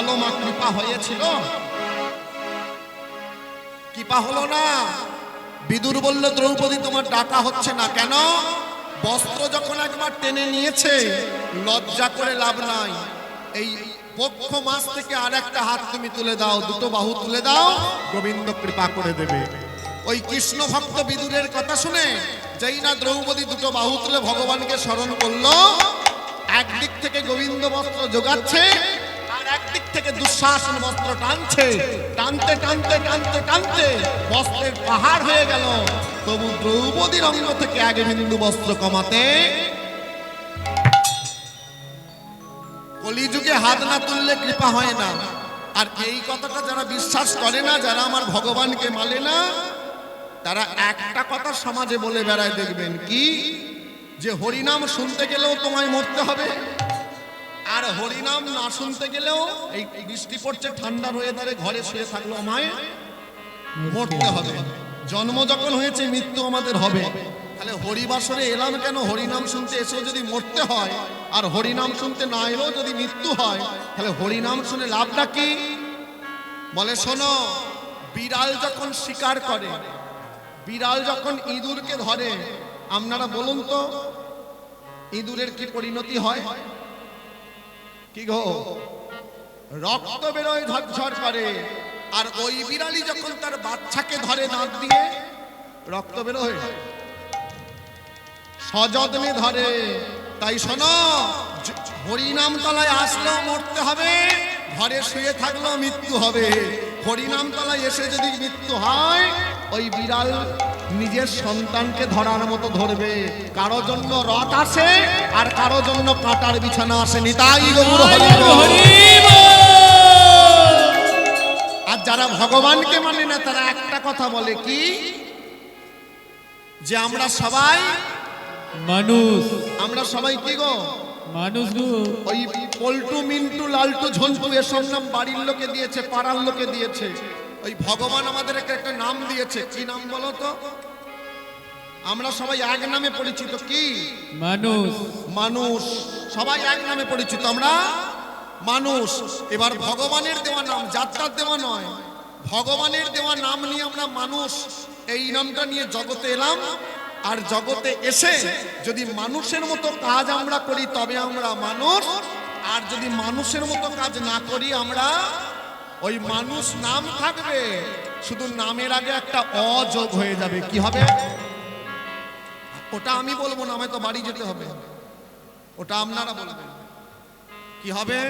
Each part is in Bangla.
বলো মা, কৃপা হয়েছিল? কৃপা হলো না। বিদুর বলল, দ্রৌপদী তোমার ডাকা হচ্ছে না কেন? বস্ত্র যখন একবার টেনে নিয়েছে, লজ্জা করে লাভ নাই। এই পক্ষ মাস থেকে আর একটা হাত তুমি তুলে দাও, দুটো বাহু তুলে দাও, গোবিন্দ কৃপা করে দেবে। ওই কৃষ্ণ ভক্ত বিদুরের কথা শুনে যেই না দ্রৌপদী দুটো বাহু তুলে ভগবানকে স্মরণ করলো, একদিক থেকে গোবিন্দ বস্ত্র যোগাচ্ছে, আর একদিক থেকে দুঃশাসন বস্ত্র টানছে। টানতে টানতে টানতে টানতে বস্ত্রের পাহাড় হয়ে গেল। তবু দ্রৌপদীর অঙ্গ থেকে এক বিন্দু বস্ত্র কমাতে, কলিযুগে হাত না তুললে কৃপা হয় না। আর এই কথাটা যারা বিশ্বাস করে না, যারা আমার ভগবানকে মানে না, তারা একটা কথা সমাজে বলে বেড়ায়, দেখবেন কি, যে হরিনাম শুনতে গেলেও তোমায় মরতে হবে, আর হরিনাম না শুনতে গেলেও, এই বৃষ্টি পড়ছে ঠান্ডার ওয়েদারে ঘরে শুয়ে থাকলো আমায় মরতে হবে। জন্ম যখন হয়েছে মৃত্যু আমাদের হবে। তাহলে হরিবাসরে এলাম কেন? হরিনাম শুনতে এসেও যদি মরতে হয়, আর হরিনাম শুনতে না এলেও যদি মৃত্যু হয়, তাহলে হরিনাম শুনে লাভটা কি? বলে শোনো, বিড়াল যখন শিকার করে, বিড়াল যখন ইঁদুরকে ধরে, আপনারা বলুন তো ইঁদুরের কি পরিণতি হয়? কি গো? রক্ত বেরোয়, ঝরঝর করে। আর ওই বিড়ালি যখন তার বাচ্চাকে ধরে দাঁত দিয়ে, রক্ত বেরোয়, সযত্নে ধরে। তাই শোনো, হরিনাম তলায় আসলেও মরতে হবে, ঘরে শুয়ে থাকলেও মৃত্যু হবে। হরিনাম তলায় এসে যদি মৃত্যু হয়, ওই বিড়াল নিজের সন্তানকে ধরার মতো ধরবে। কারো জন্য রথ আসে, আর কারো জন্য কাঁটার বিছানা আসে। নিতাই গৌর হরি বল। আর যারা ভগবানকে মানে না, তারা একটা কথা বলে কি, যে আমরা সবাই মানুষ। আমরা সবাই কি গো? মানুষ গো। ওই পল্টু, মিন্টু, লালটু, ঝন্টু এসব নাম বাড়ির লোকে দিয়েছে, পাড়ার লোকে দিয়েছে। ওই ভগবান আমাদেরকে একটা নাম দিয়েছে। কি নাম বলো তো? আমরা সবাই এক নামে পরিচিত। কি? মানুষ। মানুষ। সবাই এক নামে পরিচিত, আমরা মানুষ। এবার ভগবানের দেওয়া নাম, যাত্রার দেওয়া নয়, ভগবানের দেওয়া নাম নিয়ে আমরা মানুষ, এই নামটা নিয়ে জগতে এলাম। আর জগতে এসে যদি মানুষের মতো কাজ আমরা করি, তবে আমরা মানুষ। আর যদি মানুষের মতো কাজ না করি, আমরা ওই মানুষ নাম থাকবে, শুধু নামের আগে একটা অ যোগ হয়ে যাবে। কি হবে? ওটা আমি বলবো না, আমায় তো বাড়ি যেতে হবে। ওটা আপনারা বলবেন। কি হবে?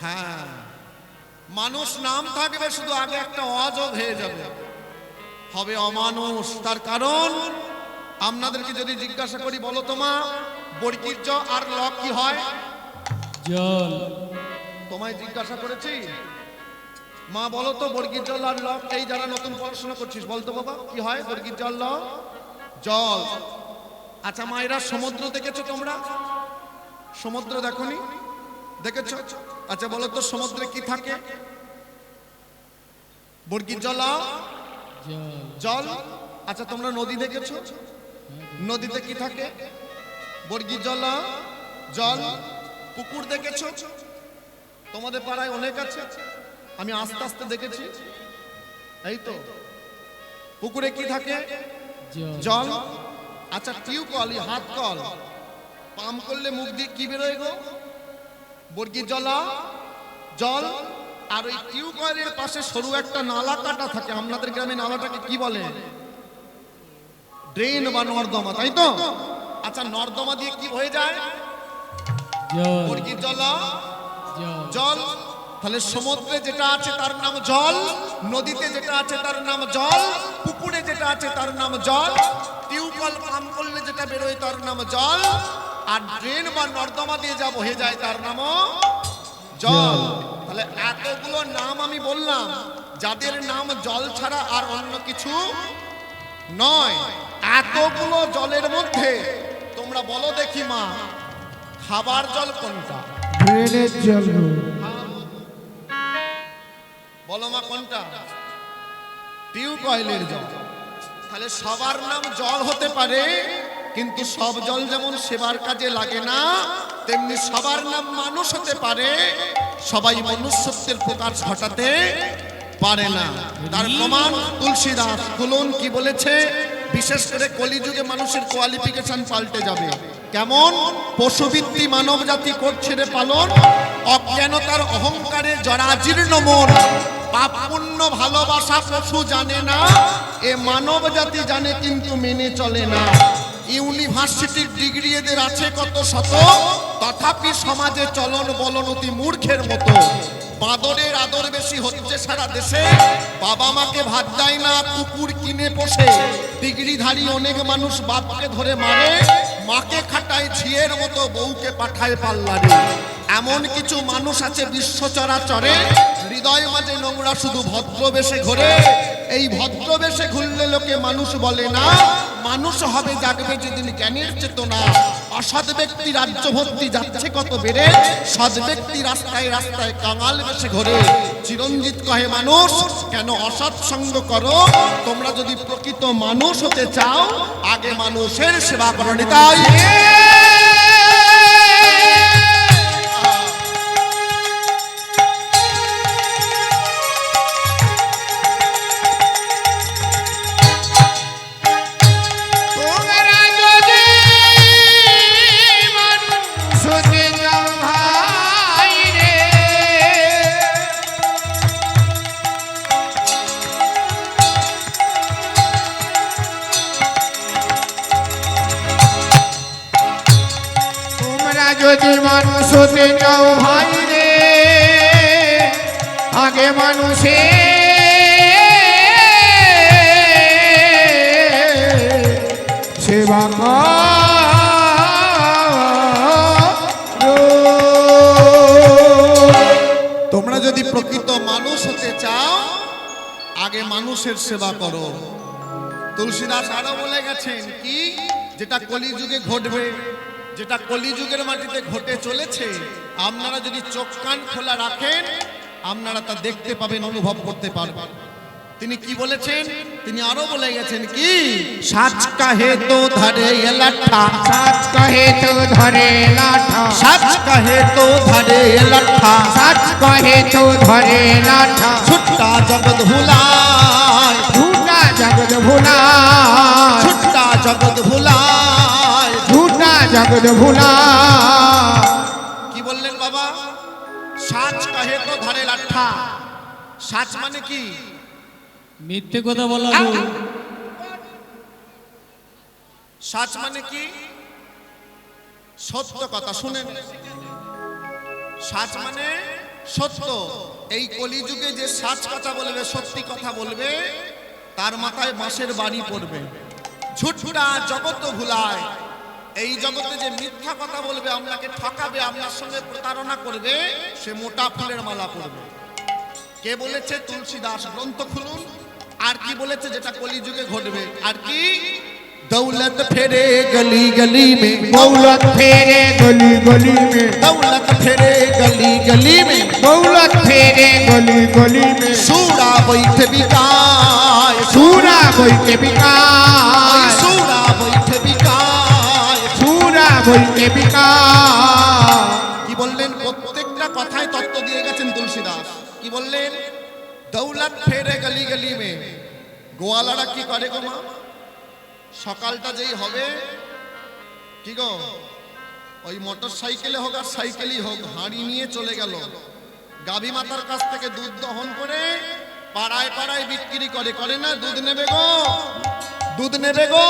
হ্যাঁ, মানুষ নাম থাকবে, শুধু আগে একটা অ যোগ হয়ে যাবে, হবে অমানুষ। তার কারণ আপনাদেরকে যদি জিজ্ঞাসা করি, বলো তোমা, বর্গীর জ আর ল কি হয়? জল। তোমায় জিজ্ঞাসা করেছি, মা বলো তো বর্গীর জল আর ল, এই যারা নতুন পড়াশোনা করছিস, বলতো বাবা কি হয়? বর্গীর জল, ল, জল। আচ্ছা মায়েরা, সমুদ্র দেখেছো তোমরা? সমুদ্র দেখোনি? দেখেছো? আচ্ছা বলো তো, সমুদ্রে কি থাকে? বর্গীর জল, জল। আচ্ছা তোমরা নদী দেখেছো? নদীতে কি থাকে? বর্গীর জল, জল। পুকুর দেখেছো? তোমাদের পাড়ায় অনেক আছে, আমি আস্তে আস্তে দেখেছি। এই তো, পুকুরে কি থাকে? জল। আচ্ছা টিউবওয়েল, হাত কল, পাম্প করলে মুখ দিয়ে কি বেরোয় গো? বর্গীর জল, জল। আর ওই টিউবওয়েলের পাশে সরু একটা নালা কাটা থাকে, আপনাদের গ্রামে নালাটাকে কি বলে? ড্রেন বা নর্দমা, তাই তো? আচ্ছা নর্দমা দিয়ে কি হয়ে যায়? বর্গীর জল, জল। তাহলে সমুদ্রে যেটা আছে তার নাম জল, নদীতে যেটা আছে তার নাম জল, পুকুরে যেটা আছে তার নাম জল, টিউবওয়েল পাম্প করলে যেটা বেরোয় তার নাম জল, আর ড্রেন বা নর্দমা দিয়ে যা বহে যায় তার নামও জল। তাহলে এতগুলো নাম আমি বললাম, যাদের নাম জল ছাড়া আর অন্য কিছু নয়। এতগুলো জলের মধ্যে তোমরা বলো দেখি মা, খাবার জল কোনটা? ড্রেনের জল। বলো মা কোনটা? টিউবওয়েলের জল। তাহলে সবার নাম জল হতে পারে, কিন্তু সব জল যেমন সেবার কাজে লাগে না, তেমনি সবার নাম মানুষ হতে পারে, সবাই মনুষ্যত্বের প্রকাশ ঘটাতে পারে না। তার প্রমাণ তুলসীদাস। খুলুন কি বলেছে। বিশেষ করে কলিযুগে মানুষের কোয়ালিফিকেশন পাল্টে যাবে। কেমন? পশুবৃত্তি মানব জাতি করছে রে পালন, অজ্ঞানতার অহংকারে জরাজীর্ণ মন, পাপ পুণ্য ভালোবাসা পশু জানে না, এ মানব জাতি জানে কিন্তু মেনে চলে না। ইউনিভার্সিটির ডিগ্রি এদের আছে কত শত, তথাপি সমাজে চলন বলন অতি মূর্খের মতো। বাঁদরের আদর বেশি হচ্ছে সারা দেশে, বাবা মাকে ভাত দেয় না, কুকুর কিনে পোষে। ডিগ্রিধারী অনেক মানুষ বাপকে ধরে মারে, মাকে খাটায় ঝিয়ের মতো, বউকে পাঠায় পাল্লারে। এমন কিছু মানুষ আছে বিশ্ব চরাচরে, হৃদয় মাঝে নোংরা শুধু ভদ্রবেশে ঘোরে। এই ভদ্রবেশে ঘুরলে লোকে মানুষ বলে না, মানুষ হবে জাগবে যেদিন জ্ঞানের চেতনা। অসৎ ব্যক্তি রাজ্য ভর্তি যাচ্ছে কত বেড়ে, সৎ ব্যক্তি রাস্তায় রাস্তায় কাঙাল বেশে ঘোরে। চিরঞ্জিত কহে মানুষ কেন অসৎ সঙ্গ করো, তোমরা যদি প্রকৃত মানুষ হতে চাও আগে মানুষের সেবা করো। নিতাই যদি মানুষ হতে চাও ভাই রে, আগে মানুষে সেবা করো। তোমরা যদি প্রকৃত মানুষ হতে চাও আগে মানুষের সেবা করো। তুলসীদাস আরো বলে গেছেন কি, যেটা কলিযুগে ঘটবে, যেটা কলিযুগের মাটিতে ঘটে চলেছে, আপনারা যদি চোখ কান খোলা রাখেন আপনারা তা দেখতে পাবেন, অনুভব করতে পারবেন। তিনি কি বলেছেন? তিনি আরো বলে গেছেন কি, সাচ কাহে তো ধরে এ লাঠা, সাচ কহে তো ধরে লাঠা, সাচ কাহে তো ধরে এ লাঠা, সাচ কহে তো ধরে লাঠা। ছুট্টা জগৎ ভুলায়, ঝুটা জগৎ ভুলায়, ছুট্টা জগৎ ভুলায়। ঝুটা জগৎ ভুলায়। কি বললেন বাবা? সাচ কাহে তো ধরে লাঠা। সাচ মানে কি? মিথ্যে কথা বলা গো। সাচ মানে কি? সত্য কথা। শুনেন, সাচ মানে সত্য। এই কলিযুগে যে সাচ কথা বলবে, সত্যি কথা বলবে, তার মাথায় বাঁশের বাড়ি পড়বে। ঝুটটা জগৎ ভুলায়। এই জগতে যে মিথ্যা কথা বলবে, আপনাকে ঠকাবে, আপনার সঙ্গে প্রতারণা করবে, সে মোটা ফুলের মালা পড়বে। কে বলেছে? তুলসীদাস। গ্রন্থ খুলুন। আর কি বলেছে যেটা কলিযুগে ঘটবে? আর কি? दौलत फेरे गली गली में, दौलत फेरे गली गली में, दौलत फेरे गली गली में, दौलत फेरे गली गली में। सूरा बैठे बिकाय, सूरा বইতে বিকায়, सूरा बैठे बिकाय। सूरा বইতে বিকায়। কি বললেন? প্রত্যেকটা কথায় তত্ত্ব দিয়ে গেছেন তুলসীদাস। কি বললেন? দৌলত ফেরে গলি গলি মে। গোয়ালারা কি করে গো মা? সকালটা যেই হবে, কি গো, ওই মোটর সাইকেলে হোক আর সাইকেলই হোক, হাঁড়ি নিয়ে চলে গেল। গাভী মাতার কাছ থেকে দুধ দহন করে পাড়ায় পাড়ায় বিক্রি করে। করে না? দুধ নেবে গো, দুধ নেবে গো।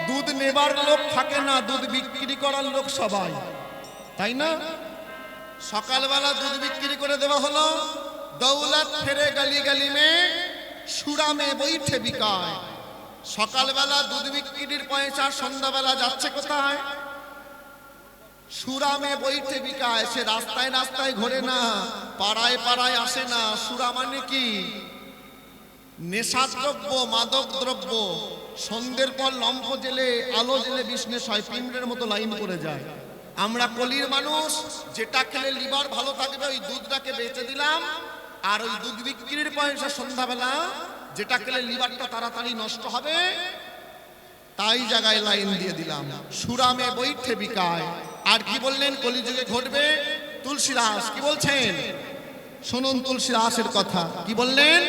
দুধ নেবার লোক থাকে না, দুধ বিক্রি করার লোক সবাই, তাই না? সকালবেলা দুধ বিক্রি করে দেওয়া হলো। দৌলত ফেরে গলি গলি মে, সুরা মে বৈঠে বিকায়। সকালবেলা দুধ বিক্রির পয়সা সন্ধ্যাবেলা যাচ্ছে কোথায়? সুরা মে বৈঠে বিকায়। সে রাস্তায় রাস্তায় ঘোরে না, পাড়ায় পাড়ায় আসে না। সুরা মানে কি? নেশাদ্রব্য, মাদক দ্রব্য। সন্ধ্যের পর লম্ফ জেলে, আলো জেলে বিজনেস হয়, পিঁপড়ের মতো লাইন করে যায়। আমরা কলির মানুষ, যেটা খেলে লিভার ভালো থাকবে ওই দুধটাকে বেচে দিলাম, আর ওই দুধ বিক্রির পয়সা সন্ধ্যাবেলা যেটা খেলে লিভারটা তাড়াতাড়ি নষ্ট হবে তাই জায়গায় লাইন দিয়ে দিলাম। সুরামে বৈঠে বিকায়। আর কি বললেন কলিযুগে ঘটবে? তুলসীদাস কি বলছেন শুনুন তুলসীদাসের কথা কি বললেন?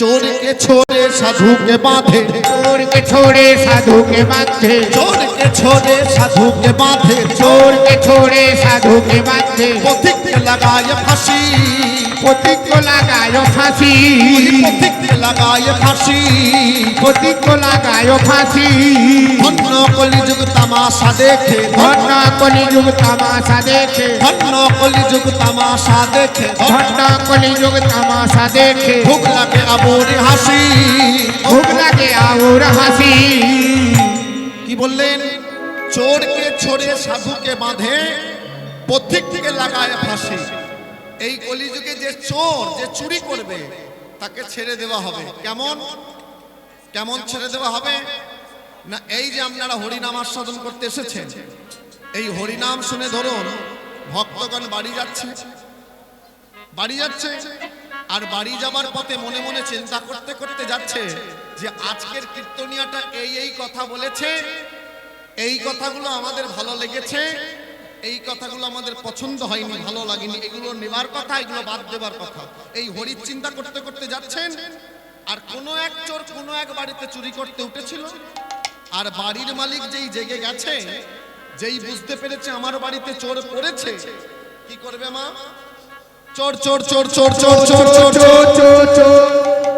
চোরকে ছোড়ে সাধুকে বাঁধে, चोर के छोड़े साधु के बांधे, চোরকে ছোড়ে সাধুকে বাঁধে, चोर के छोड़े साधु के बांधे, পথিককে লাগায় ফাঁসি, पोतिक को लगायो फांसी, পথিককে লাগায় ফাঁসি। पोतिक को लगायो फांसी। ধন্য কলিযুগ তামাশা দেখে, धন্য कलियुग तमाशा देखे, ধন্য কলিযুগ তামাশা দেখে, धন্য कलियुग तमाशा देखे, ভোগ লাগে আবরে হাসি। भूख लगे और हंसी। কি বললেন? চোরকে ছোড়ে সাধুকে বাঁধে, পথিককে লাগায় ফাঁসি। এই কলিযুগে যে চোর যে চুরি করবে তাকে ছেড়ে দেওয়া হবে। কেমন কেমন ছেড়ে দেওয়া হবে? না এই যে আপনারা হরিনাম আস্বাদন করতে এসেছেন, এই হরিনাম শুনে ধরুন ভক্তগণ বাড়ি যাচ্ছে, আর বাড়ি যাবার পথে মনে মনে চিন্তা করতে করতে যাচ্ছে যে আজকের কীর্তনিয়াটা এই কথা বলেছে, এই কথাগুলো আমাদের ভালো লেগেছে, এই কথাগুলো আমাদের পছন্দ হয়নি, ভালো লাগেনি, এগুলো নেবার কথা, এগুলো বাদ দেবার কথা। এই হরির চিন্তা করতে করতে যাচ্ছেন, আর কোনো এক চোর কোনো এক বাড়িতে চুরি করতে উঠেছিল, আর বাড়ির মালিক যেই জেগে গেছে, যেই বুঝতে পেরেছে আমার বাড়িতে চোর পড়েছে, কি করবে মা? চোর চোর চোর চোর চোর চোর চোর চোর,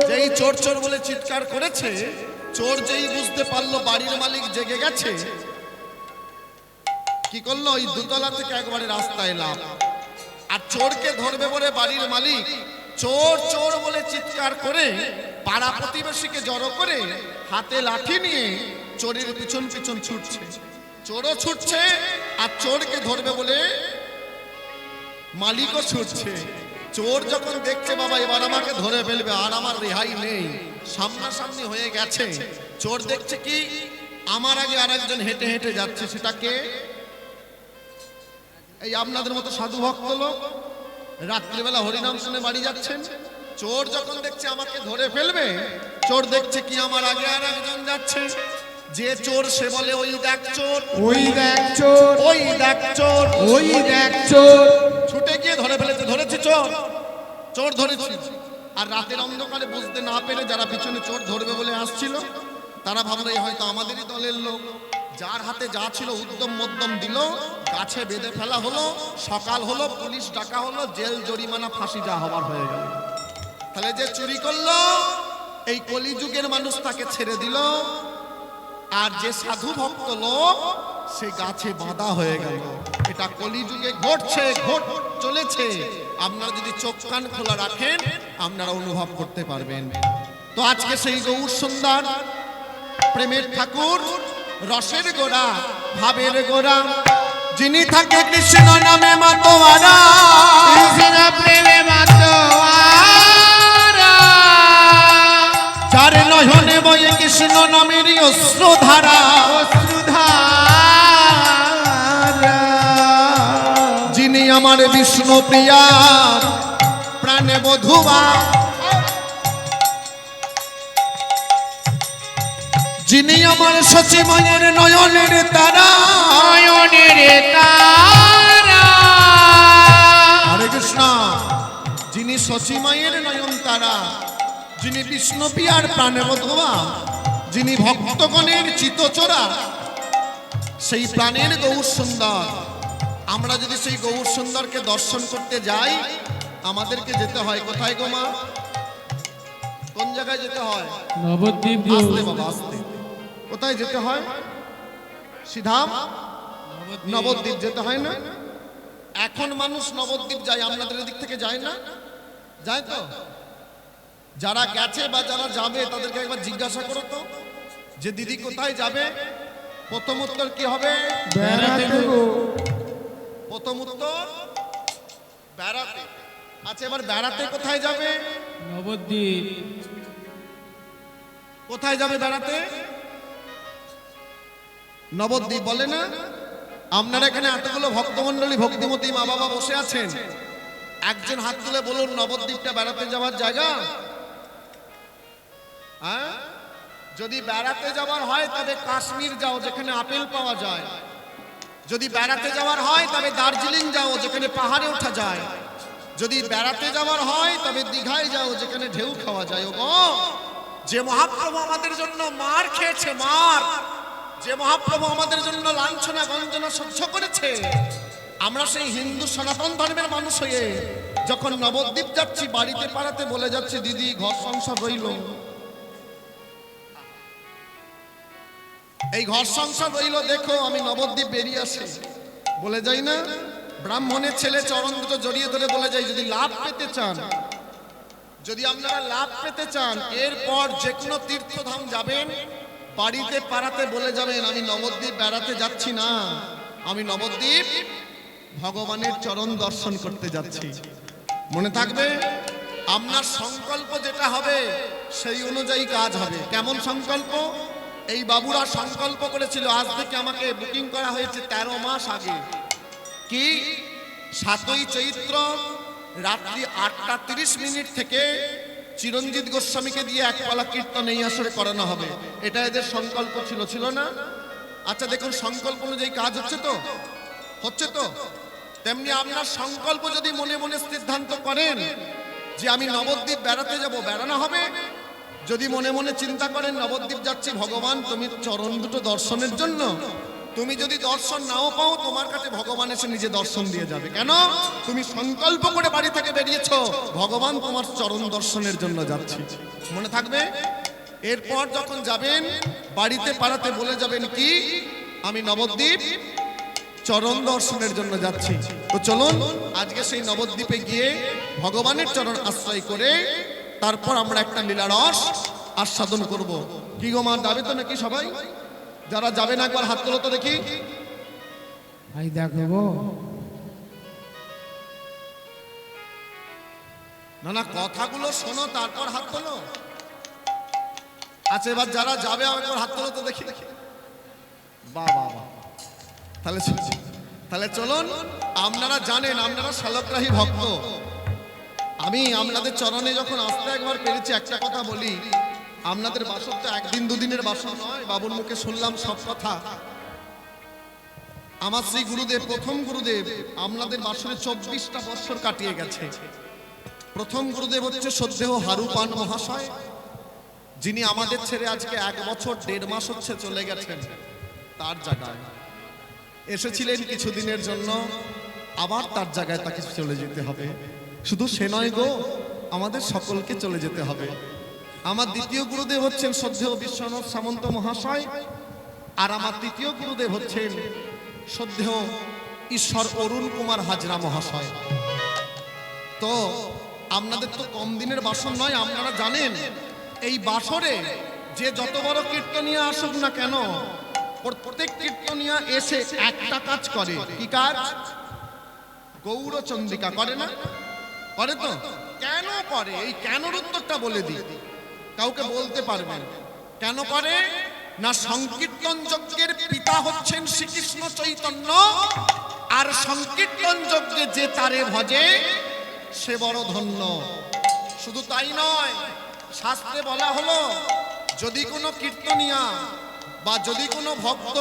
যেই চোর চোর বলে চিৎকার করেছে, চোর যেই বুঝতে পারলো বাড়ির মালিক জেগে গেছে, কি করলো? ওই দোতলা থেকে একবারে রাস্তায় এলাম, আর চোরকে ধরবে বলে বাড়ির মালিক চোর চোর বলে চিৎকার করে পাড়া প্রতিবেশীকে জড়ো করে হাতে লাঠি নিয়ে চোরের পিছন পিছন ছুটছে। চোরও ছুটছে আর চোরকে ধরবে বলে মালিকও ছুটছে। চোর যখন দেখছে বাবা এবার আমাকে ধরে ফেলবে আর আমার রেহাই নেই, সামনাসামনি হয়ে গেছে, চোর দেখছে কি আমার আগে আরেকজন হেঁটে হেঁটে যাচ্ছে, সেটাকে এই আপনাদের মতো সাধু ভক্ত লোক রাত্রিবেলা হরিনাম শুনে বাড়ি যাচ্ছেন। চোর যখন দেখছে আমাকে ধরে ফেলবে, চোর দেখছে কি আমার আগে আর একজন যাচ্ছে, যে চোর সে বলে ওই দেখ চোর, ওই দেখ চোর, ওই দেখ চোর, ওই দেখ চোর, ছুটে গিয়ে ধরে ফেলেছে, ধরেছে চোর, চোর ধরেছি। আর রাতের অন্ধকারে বুঝতে না পেরে যারা পিছনে চোর ধরবে বলে আসছিল, তারা ভাবলো এই হয়তো আমাদেরই দলের লোক, যার হাতে যা ছিল উদ্যম মধ্যম দিল, গাছে বেঁধে ফেলা হলো, সকাল হলো, পুলিশ ডাকা হলো, জেল জরিমানা ফাঁসি যা হবার হয়ে গেল। তাহলে যে চুরি করলো এই কলিযুগের মানুষ তাকে ছেড়ে দিল, আর যে সাধু ভক্ত লোক সে গাছে বাঁধা হয়ে গেল। এটা কলিযুগে ঘটছে, চলেছে। আপনারা যদি চোখ কান খোলা রাখেন আপনারা অনুভব করতে পারবেন। তো আজকে সেই গৌর সুন্দর প্রেমের ঠাকুর, রসের গোড়া, ভাবের গোড়া, যিনি থাকে কৃষ্ণ নামে মাতোয়ারা, কৃষ্ণ প্রেমে মাতোয়ারা, যার নয়নে বয়ে কৃষ্ণ নামেরই অশ্রুধারা, অশ্রুধারা, যিনি আমার বিষ্ণু প্রিয়া প্রাণে বধুবা, যিনি আমার সচিমায়ের নয়নের তারা, নয়নের তারা, হরে কৃষ্ণ, যিনি সচিমায়ের নয়ন তারা, যিনি বিষ্ণু প্রিয়ার প্রাণে বধুবা, যিনি ভক্তগণের চিতচোরা, সেই প্রাণের গৌর সুন্দর। আমরা যদি সেই গৌর সুন্দরকে দর্শন করতে যাই, আমাদেরকে যেতে হয় কোথায় গো মা? কোন জায়গায় যেতে হয়? নবদ্বীপ গো। আসতে বাবা আসতে। কোথায় যেতে হয়? সিধাম নবদ্বীপ যেতে হয় না? এখন মানুষ নবদ্বীপ যায়, আপনাদের এদিক থেকে যায় না? যায় তো? যারা গেছে বা যারা যাবে তাদেরকে একবার জিজ্ঞাসা করো তো যে দিদি কোথায় যাবে? প্রথম উত্তর কি হবে? বেড়াতে গো। প্রথম উত্তর বেড়াতে। আচ্ছা এবার বেড়াতে কোথায় যাবে? নবদ্বীপ। কোথায় যাবে বেড়াতে? নবদ্বীপ বলে না? আপনারা এখানে এতগুলো ভক্তমণ্ডলী ভক্তিমতী মা বাবা বসে আছেন, একজন হাত তুলে বলুন নবদ্বীপটা বেড়াতে যাওয়ার জায়গা? হ্যাঁ, যদি বেড়াতে যাওয়ার হয় তবে কাশ্মীর যাও, যেখানে আপেল পাওয়া যায়। যদি বেড়াতে যাওয়ার হয় তবে দার্জিলিং যাও, যেখানে পাহাড়ে ওঠা যায়। যদি বেড়াতে যাওয়ার হয় তবে দীঘায় যাও, যেখানে ঢেউ খাওয়া যায়। ও গো, যে মহাপ্রভু আমাদের জন্য মার খেয়েছে, মার, যে মহাপ্রভু আমাদের জন্য লাঞ্ছনা গঞ্জনা সহ্য করেছে, আমরা সেই হিন্দু সনাতন ধর্মের মানুষ হয়ে যখন নবদ্বীপ যাচ্ছি, বাড়িতে পাড়াতে বলে যাচ্ছি, দিদি ঘর সংসার রইল, এই ঘর সংসার রইল, দেখো আমি নবদ্বীপ বেরিয়ে আসি, বলে যাই না? ব্রাহ্মণের ছেলে চরণ দুটো জড়িয়ে ধরে বলে যাই, যদি লাভ পেতে চান, যদি আপনারা লাভ পেতে চান, এরপর যে কোনো তীর্থধাম যাবেন, বাড়িতে পাড়াতে বলে যাবেন, আমি নবদ্বীপ বেড়াতে যাচ্ছি না, আমি নবদ্বীপ ভগবানের চরণ দর্শন করতে যাচ্ছি। মনে থাকবে? আপনার সংকল্প যেটা হবে সেই অনুযায়ী কাজ হবে। কেমন সংকল্প? এই বাবুরা সংকল্প করেছিল, আজ থেকে আমাকে বুকিং করা হয়েছে 13 মাস আগে, কি 7ই চৈত্র রাত্রি 8টা 30 মিনিট থেকে চিরঞ্জিত গোস্বামীকে দিয়ে একপালা কীর্তন এই আসরে করানো হবে। এটা এদের সংকল্প ছিল, ছিল না? আচ্ছা দেখুন, সংকল্প অনুযায়ী কাজ হচ্ছে তো? হচ্ছে তো? তেমনি আপনার সংকল্প যদি মনে মনে সিদ্ধান্ত করেন যে আমি নবদ্বীপ বেড়াতে যাব, বেড়ানো হবে। যদি মনে মনে চিন্তা করেন নবদ্বীপ যাচ্ছি ভগবান তুমি চরণ দুটো দর্শনের জন্য, তুমি যদি দর্শন নাও পাও, তোমার কাছে ভগবান এসে নিজে দর্শন দিয়ে যাবে। কেন? তুমি সংকল্প করে বাড়ি থেকে বেরিয়েছো, ভগবান তোমার চরণ দর্শনের জন্য যাচ্ছি। মনে থাকবে? এরপর যখন যাবেন, বাড়িতে পাড়াতে বলে যাবেন, কি আমি নবদ্বীপ চরণ দর্শনের জন্য যাচ্ছি। তো চলুন আজকে সেই নবদ্বীপে গিয়ে ভগবানের চরণ আশ্রয় করে তারপর আমরা একটা লীলারস আস্বাদন করব। কি গো মা, যাবে তো নাকি সবাই? যারা যাবে না একবার হাত তোলো তো দেখি। ভাই দেখো না না, কথাগুলো শোনো তারপর হাত তোলো। আচ্ছা এবার যারা যাবে একবার হাত তোলো তো দেখি। বাহ বাহ বাহ, তাহলে চলুন। আপনারা জানেন, আপনারা শালগ্রাহী ভক্ত, আমি আপনাদের চরণে যখন আসতে একবার পেরেছি, একটা কথা বলি, আপনাদের বাসর তো একদিন দুদিনের বাসর নয়, বাবুর মুখে শুনলাম সব কথা। আমার শ্রী গুরুদেব, প্রথম গুরুদেব আপনাদের বাসরে 24টা বৎসর কাটিয়ে গেছে। প্রথম গুরুদেব হচ্ছে শ্রদ্ধেয় হারুপান মহাশয়, যিনি আমাদের ছেড়ে আজকে 1 বছর 1.5 মাস হচ্ছে চলে গেছেন। তার জায়গায় এসেছিলেন কিছুদিনের জন্য, আবার তার জায়গায় তাকে চলে যেতে হবে। শুধু সে নয় গো, আমাদের সকলকে চলে যেতে হবে। আমার দ্বিতীয় গুরুদেব হচ্ছেন শ্রদ্ধেয় বিশ্বনাথ সামন্ত মহাশয়, আর আমার তৃতীয় গুরুদেব হচ্ছেন শ্রদ্ধেয় ঈশ্বর অরুণ কুমার হাজরা মহাশয়। তো আপনাদের তো কম দিনের বাসর নয়, আপনারা জানেন এই বাসরে যে যত বড় কীর্তনিয়া আসুক না কেন, প্রত্যেক কীর্তনিয়া এসে একটা কাজ করে। কি কাজ? গৌরচন্দ্রিকা করে না? করে তো? কেন করে? এই কেনর উত্তরটা বলে দিই, কাউকে বলতে পারবেন কেন করে না? সংকীর্তন যজ্ঞের পিতা হচ্ছেন শ্রীকৃষ্ণ চৈতন্য, আর সংকীর্তন যজ্ঞে যে তারে ভজে সে বড় ধন্য। শুধু তাই নয়, শাস্ত্রে বলা হলো, যদি কোনো কীর্তনিয়া বা যদি কোনো ভক্ত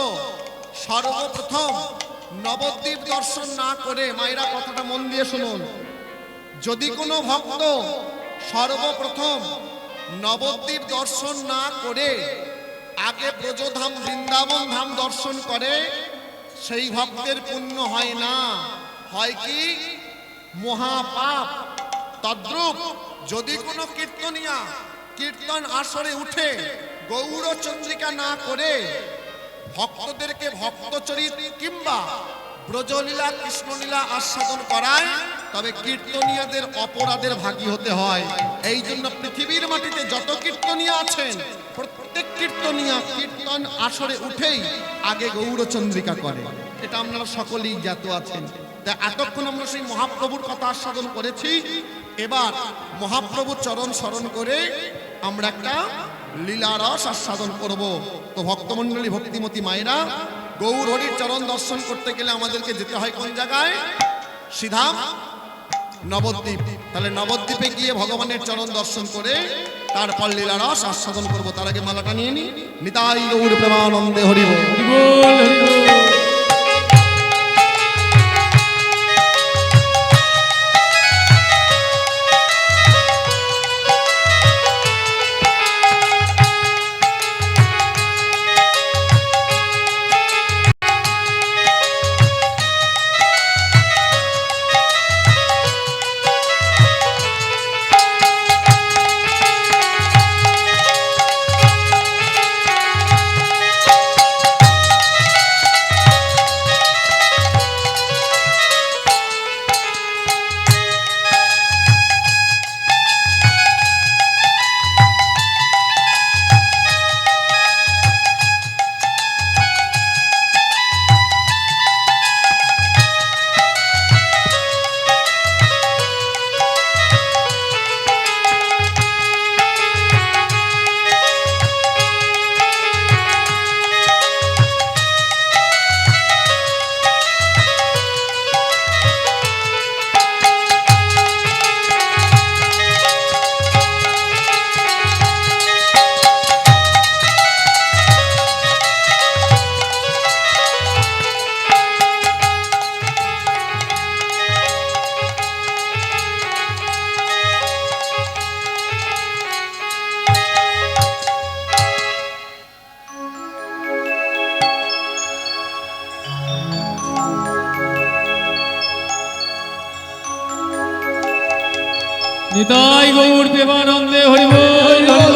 সর্বপ্রথম নবদ্বীপ দর্শন না করে, মায়েরা কথাটা মন দিয়ে শুনুন, যদি কোনো ভক্ত সর্বপ্রথম নবদ্বীপ দর্শন না করে আগে ব্রজধাম বৃন্দাবন ধাম দর্শন করে, সেই ভক্তের পুণ্য হয় না, হয় কি? মহাপাপ। তদ্রূপ যদি কোনো কীর্তনিয়া কীর্তন আসরে উঠে গৌরচন্দ্রিকা না করে ভক্তদেরকে ভক্তচরিত কিংবা ব্রজলীলা কৃষ্ণলীলা আস্বাদন করায়, তবে কীর্তনিয়াদের অপরাধের ভাগী হতে হয়। এই জন্য পৃথিবীর মাটিতে যত কীর্তনিয়া আছেন, প্রত্যেক কীর্তনিয়া কীর্তন আসরে উঠেই আগে গৌরচন্দ্রিকা করে। এটা আপনারা সকলেই জ্ঞাত আছেন। তা এতক্ষণ আমরা সেই মহাপ্রভুর কথা আস্বাদন করেছি, এবার মহাপ্রভুর চরণ স্মরণ করে আমরা একটা লীলারস আস্বাদন করব। তো ভক্তমণ্ডলী, ভক্তিমতী মায়েরা, গৌর হরির চরণ দর্শন করতে গেলে আমাদেরকে যেতে হয় কোন জায়গায়? সিধা নবদ্বীপ। তাহলে নবদ্বীপে গিয়ে ভগবানের চরণ দর্শন করে তারপর লীলারস আস্বাদন করব। তার আগে মালাটা নিয়ে নি। নিতাই গৌর প্রেমানন্দে হরি বল। হরি বল, হরি বল। নিতাই গৌর প্রেমানন্দে হরি বল হরি বল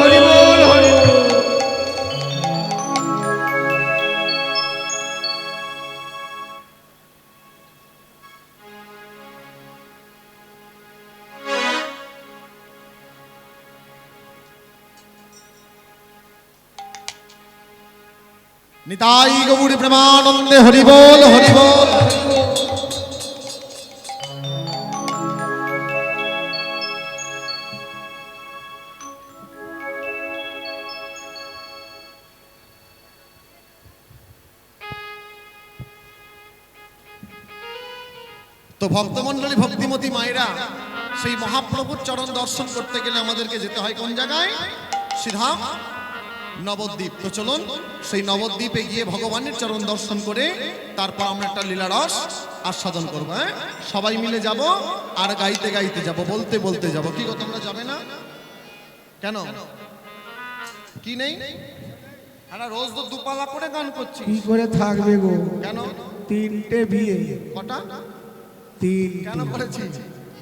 হরি বল। নিতাই গৌর প্রেমানন্দে হরি বল হরি বল। তো ভক্তমণ্ডলী ভক্তিমতী মায়েরা, সেই মহাপ্রভুর চরণ দর্শন করতে গেলে আমাদেরকে যেতে হয় কোন জায়গায়? সিধা নবদ্বীপ। তো চলুন সেই নবদ্বীপে গিয়ে ভগবানের চরণ দর্শন করে তারপর আমরা একটা লীলারস আস্বাদন করবো। হ্যাঁ, সবাই মিলে যাব আর গাইতে গাইতে যাব, বলতে বলতে যাব। কি গো, তোমরা যাবে না কেন? কি নেই? আমরা রোজ তো দুপালা করে গান করছি। কি করে থাকবে গো? কেন? 3টে বিয়ে। কটা? 3 কেন করেছি?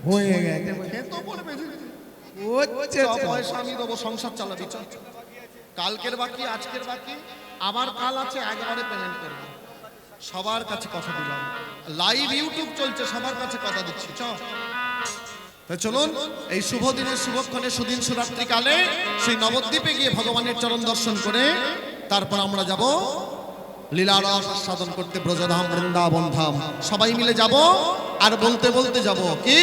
হয়ে গেছে। খেতো পড়বে। হচ্ছে সব পয়সা আমি দেবো, সংসার চালাবি। চল, কালকের বাকি, আজকের বাকি, আবার কাল আছে, একবারে পেমেন্ট করবো। সবার কাছে কথা দিলাম, লাইভ ইউটিউব চলছে, সবার কাছে কথা দিচ্ছি। চল, তো চলুন এই শুভ দিনের শুভক্ষণে সুদিন সুরাত্রি কালে সেই নবদ্বীপে গিয়ে ভগবানের চরণ দর্শন করে তারপর আমরা যাব লীলারস আস্বাদন করতে ব্রজধাম বৃন্দাবন ধাম। সবাই মিলে যাব আর বলতে বলতে যাব। কি?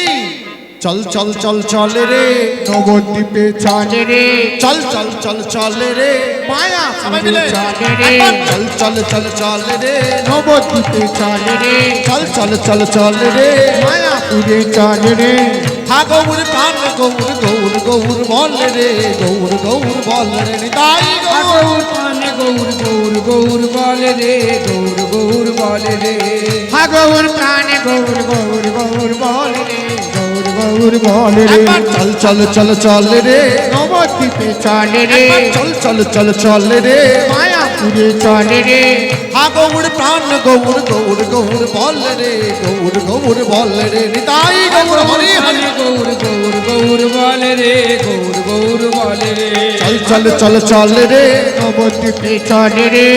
চল চল চল চলে রে নবদ্বীপে চলে রে, চল চল চল চলে রে মায়া সবাই মিলে চলে রে, একবার চল চল চল চলে রে নবদ্বীপে চলে রে, চল চল চল চলে রে মায়াপুরে চলে রে। হা গৌর প্রাণ গৌর গৌর গৌর বলে রে, গৌর গৌর বলে রে। নিতাই গৌর গৌর পানে গৌর গৌর গৌর বলে রে, গৌর গৌর বলে রে। হা গৌর প্রাণে গৌর গৌর গৌর বলে রে, গৌর গৌর বলে রে। একবার চল চল চল চলে রে নবদ্বীপে চলে রে, একবার চল চল চল চলে রে মায়াপুরে চলে রে। হা গৌর প্রাণ গৌর গৌর গৌর বলে রে, গৌর গৌর বলে রে। নিতাই গৌর হরি হরি গৌর গৌর গৌর বলে রে, গৌর গৌর বলে রে। চল চল চল চলে রে। নবদ্বীপে চলে রে।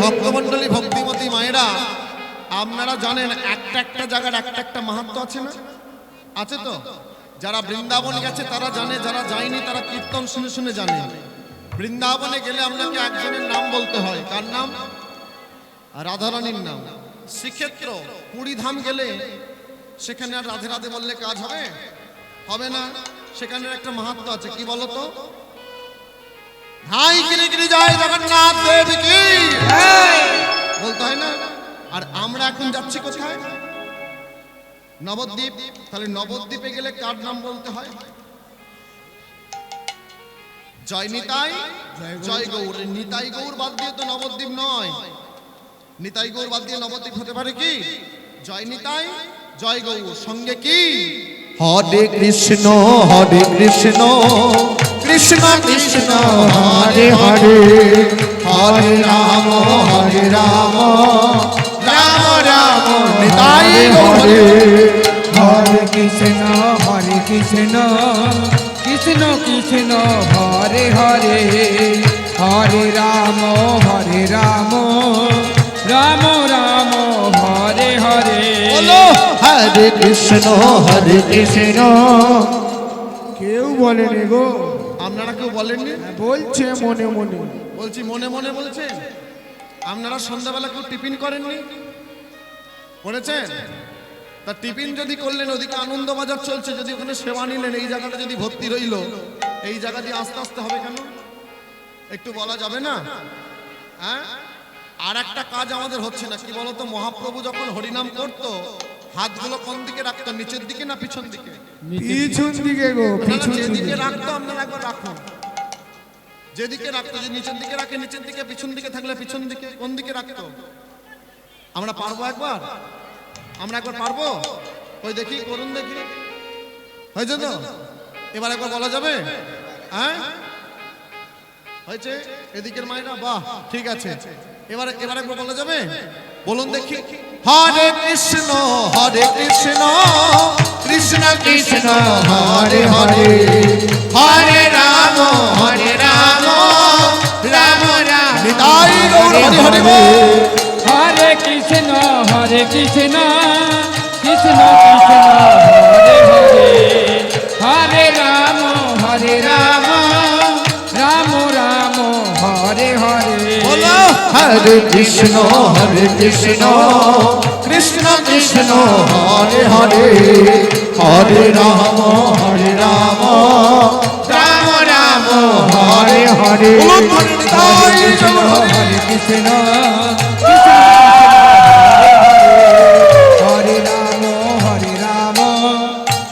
ভক্তমণ্ডলী ভক্তিমতী মায়েরা, আপনারা জানেন একটা একটা জায়গার একটা একটা মাহাত্ম্য আছে না? আছে তো? যারা বৃন্দাবন গেছে তারা জানে, যারা যায়নি তারা কীর্তন শুনে শুনে জানে। বৃন্দাবনে গেলে আপনাকে একজনের নাম বলতে হয়। কার নাম? রাধারানীর নাম। শ্রীক্ষেত্র পুরীধাম গেলে সেখানে আর রাধে রাধে বললে কাজ হবে? হবে না। সেখানের একটা মাহাত্ম্য আছে। কি বলতো? হাই গিরি গিরি জয় জগন্নাথ দেব কি বলতে হয় না? আর আমরা এখন যাচ্ছি কোথায়? নবদ্বীপ। তাহলে নবদ্বীপে গেলে কার নাম বলতে হয়? জয় নিতাই জয় গৌর। নিতাই গৌর বাদ দিয়ে তো নবদ্বীপ নয়। নিতাই গৌর বাদ দিয়ে নবদ্বীপ হতে পারে কি? জয় নিতাই জয় গৌর সঙ্গে কি? হরে কৃষ্ণ কৃষ্ণ কৃষ্ণ হরে হরে, হরে রাম রাম রাম নিতাই গৌরে। হরে কৃষ্ণ কৃষ্ণ কৃষ্ণ হরে হরে, হরে রাম রাম রাম হরে হরে। বলো হরে কৃষ্ণ কৃষ্ণ। কেউ বলে নে গো, আপনারা কেউ বলেননি? বলছে মনে মনে। বলছি মনে মনে বলছেন। আপনারা সন্ধ্যাবেলা কেউ টিফিন করেননি? করেছেন? তা টিফিন যদি করলেন, ওদিকে আনন্দবাজার চলছে, যদি ওখানে সেবা নিলেন, এই জায়গাটা যদি ভর্তি রইল, এই জায়গা দিয়ে আস্তে আস্তে হবে কেন? একটু বলা যাবে না? হ্যাঁ, আর একটা কাজ আমাদের হচ্ছে না। কি বলতো? মহাপ্রভু যখন হরিনাম করতো হাতগুলো কোন দিকে রাখতো? নিচের দিকে না পিছন দিকে? পিছন দিকে গো, পিছন যেদিকে দিকে। রাখতো আপনারা একবার রাখুন। যেদিকে রাখতো, যে নিচের দিকে রাখে নিচের দিকে, পিছন দিকে থাকলে পিছন দিকে। কোন দিকে রাখতো? আমরা পারবো একবার? আমরা একবার পারবো? ওই দেখি, করুন দেখি। হয়েছে তো? এবার একবার বলা যাবে? হ্যাঁ, হয়েছে? এদিকের মায়েরা বাহ, ঠিক আছে। এবার একবার বলা যাবে? বলুন দেখি। হরে কৃষ্ণ কৃষ্ণ কৃষ্ণ হরে হরে, হরে রাম রাম রাম নিতাই গৌর হরি হরি বল। হরে কৃষ্ণ কৃষ্ণ কৃষ্ণ হরে হরে, হরে রাম রাম রাম হরে হরে। বলো হরে কৃষ্ণ কৃষ্ণ কৃষ্ণ হরে হরে, হরে রাম রাম রাম হরে হরে। বলুন নিতাই গৌর হরি। হরে কৃষ্ণ হরে রাম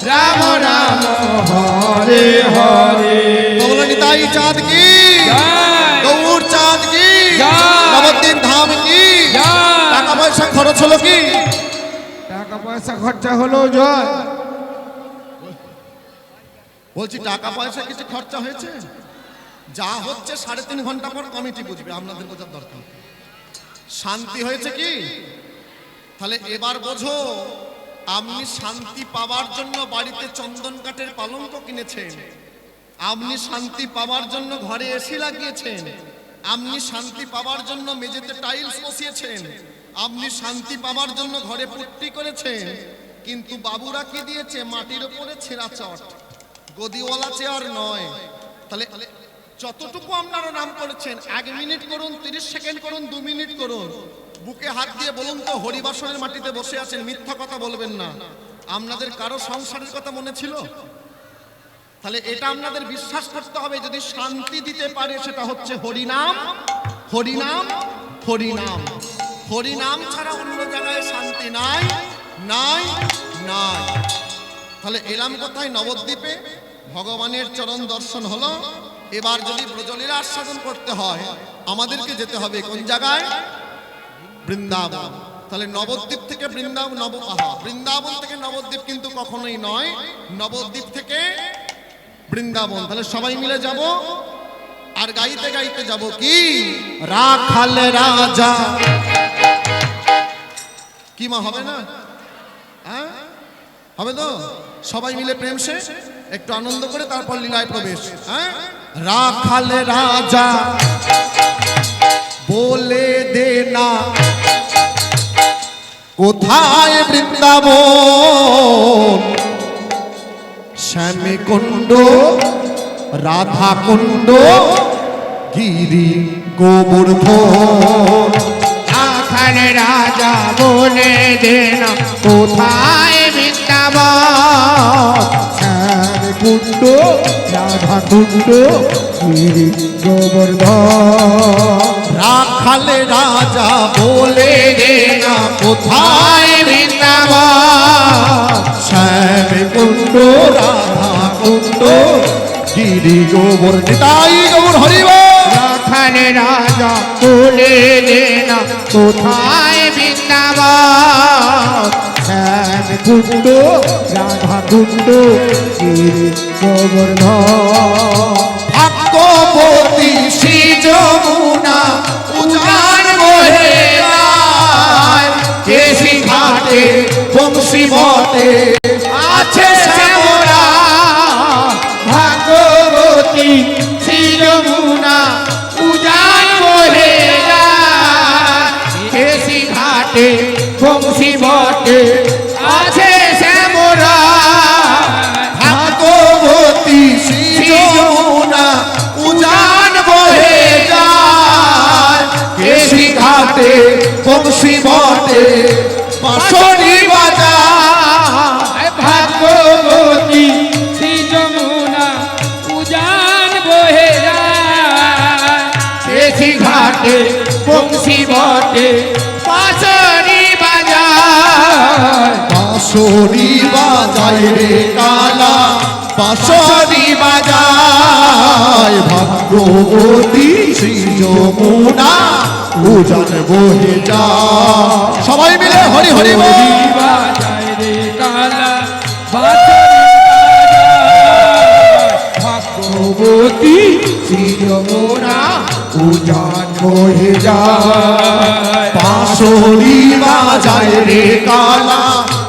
রাম রাম হরে হরে। বলো নিতাই চাঁদ কি, জয়। গৌর চাঁদ কি, জয়। নবদ্বীপ ধাম কি। জয়। টাকা পয়সা খরচ হলো কি? টাকা পয়সা খরচা হলো জয়। বলছি টাকা পয়সা কিছু খরচা হয়েছে? যা হচ্ছে 3.5 ঘন্টা পর কমিটি বুঝবে, আপনাদের বোঝার দরকার। শান্তি হয়েছে কি? তাহলে এবার বোঝো, আপনি শান্তি পাওয়ার জন্য বাড়িতে চন্দন কাঠের পালঙ্ক কিনেছেন, আপনি শান্তি পাওয়ার জন্য ঘরে এসি লাগিয়েছেন, আপনি শান্তি পাওয়ার জন্য মেঝেতে টাইলস বসিয়েছেন, আপনি শান্তি পাওয়ার জন্য ঘরে পুট্টি করেছেন, কিন্তু বাবুরা কি দিয়েছে? মাটির উপরে ছেঁড়া চট, গদিওয়ালা চেয়ার নয়। তাহলে যতটুকু আপনারা নাম করেছেন, 1 মিনিট করুন, 30 সেকেন্ড করুন, 2 মিনিট করুন, বুকে হাত দিয়ে বলুন তো, হরিবাসনের মাটিতে বসে আছেন, মিথ্যা কথা বলবেন না। আপনাদের কারো সংসারের কথা মনে ছিল? তাহলে এটা আপনাদের বিশ্বাস করতে হবে, যদি শান্তি দিতে পারে সেটা হচ্ছে হরিনাম হরিনাম হরিনাম। হরিনাম ছাড়া অন্য জায়গায় শান্তি নাই নাই নাই। তাহলে এলাম কোথায়? নবদ্বীপে ভগবানের চরণ দর্শন হলো। এবার যদি ব্রজলীলা আস্বাদন করতে হয়, আমাদেরকে যেতে হবে কোন জায়গায়? বৃন্দাবন। তাহলে নবদ্বীপ থেকে বৃন্দাবন, বৃন্দাবন থেকে নবদ্বীপ কিন্তু কখনোই নয়, নবদ্বীপ থেকে বৃন্দাবন। তাহলে সবাই মিলে যাব, আর গাইতে গাইতে যাব কি? রাখাল রাজা কি মা, হবে না? হ্যাঁ হবে তো? সবাই মিলে প্রেম সে একটু আনন্দ করে তারপর লীলায় প্রবেশ। হ্যাঁ, রাখাল রাজা বলে দে না কোথায় বৃন্দাবন, শ্যামে কুণ্ড রাধা কুণ্ড গিরি গোবর্ধন। রাখাল রাজা বলে দেন কোথায় বৃন্দাবন, শ্যাম কুণ্ড রাধা কুণ্ড গিরি গোবর্ধন। রাখাল রাজা বলে দে না কোথায় বৃন্দাবন, শ্যাম কুণ্ড রাধা কুণ্ড গিরি গোবর্ধন। নিতাই গৌর হরি বল। রাখাল রাজা বলে দেন কোথায় বৃন্দাবন, শ্যাম কুণ্ড রাধা কুণ্ড গিরি গোবর্ধন। ভাগ্যবতী শ্রী যমুনা উজান বহে যায়, কেশি ঘাটে বংশী বটে আছে শ্যামরা। ভাগবতী শ্রী যমুনা উজান বহে যায়, কেশি ঘাটে বংশী বটে আছে শ্যামরা। ভাগ্যবতী শ্রী যমুনা উজান বহে যায়, কেশি ঘাটে বংশী বটে বাঁশরি বাজায়। ভাগ্যবতী শ্রী যমুনা উজান বহে যায়, কেশি ঘাটে বংশী বটে বাঁশরি বাজায়। বাঁশরি বাজায় রে কালা, বাঁশরি বাজায়। ভাগ্যবতী শ্রী যমুনা উজান বহে যায়। সবাই মিলে হরি হরি বল। বাজায় রে কালা বাঁশরি বাজায়, ভাগ্যবতী শ্রী যমুনা উজান বহে যায় পাশরি বাজায় রে কালা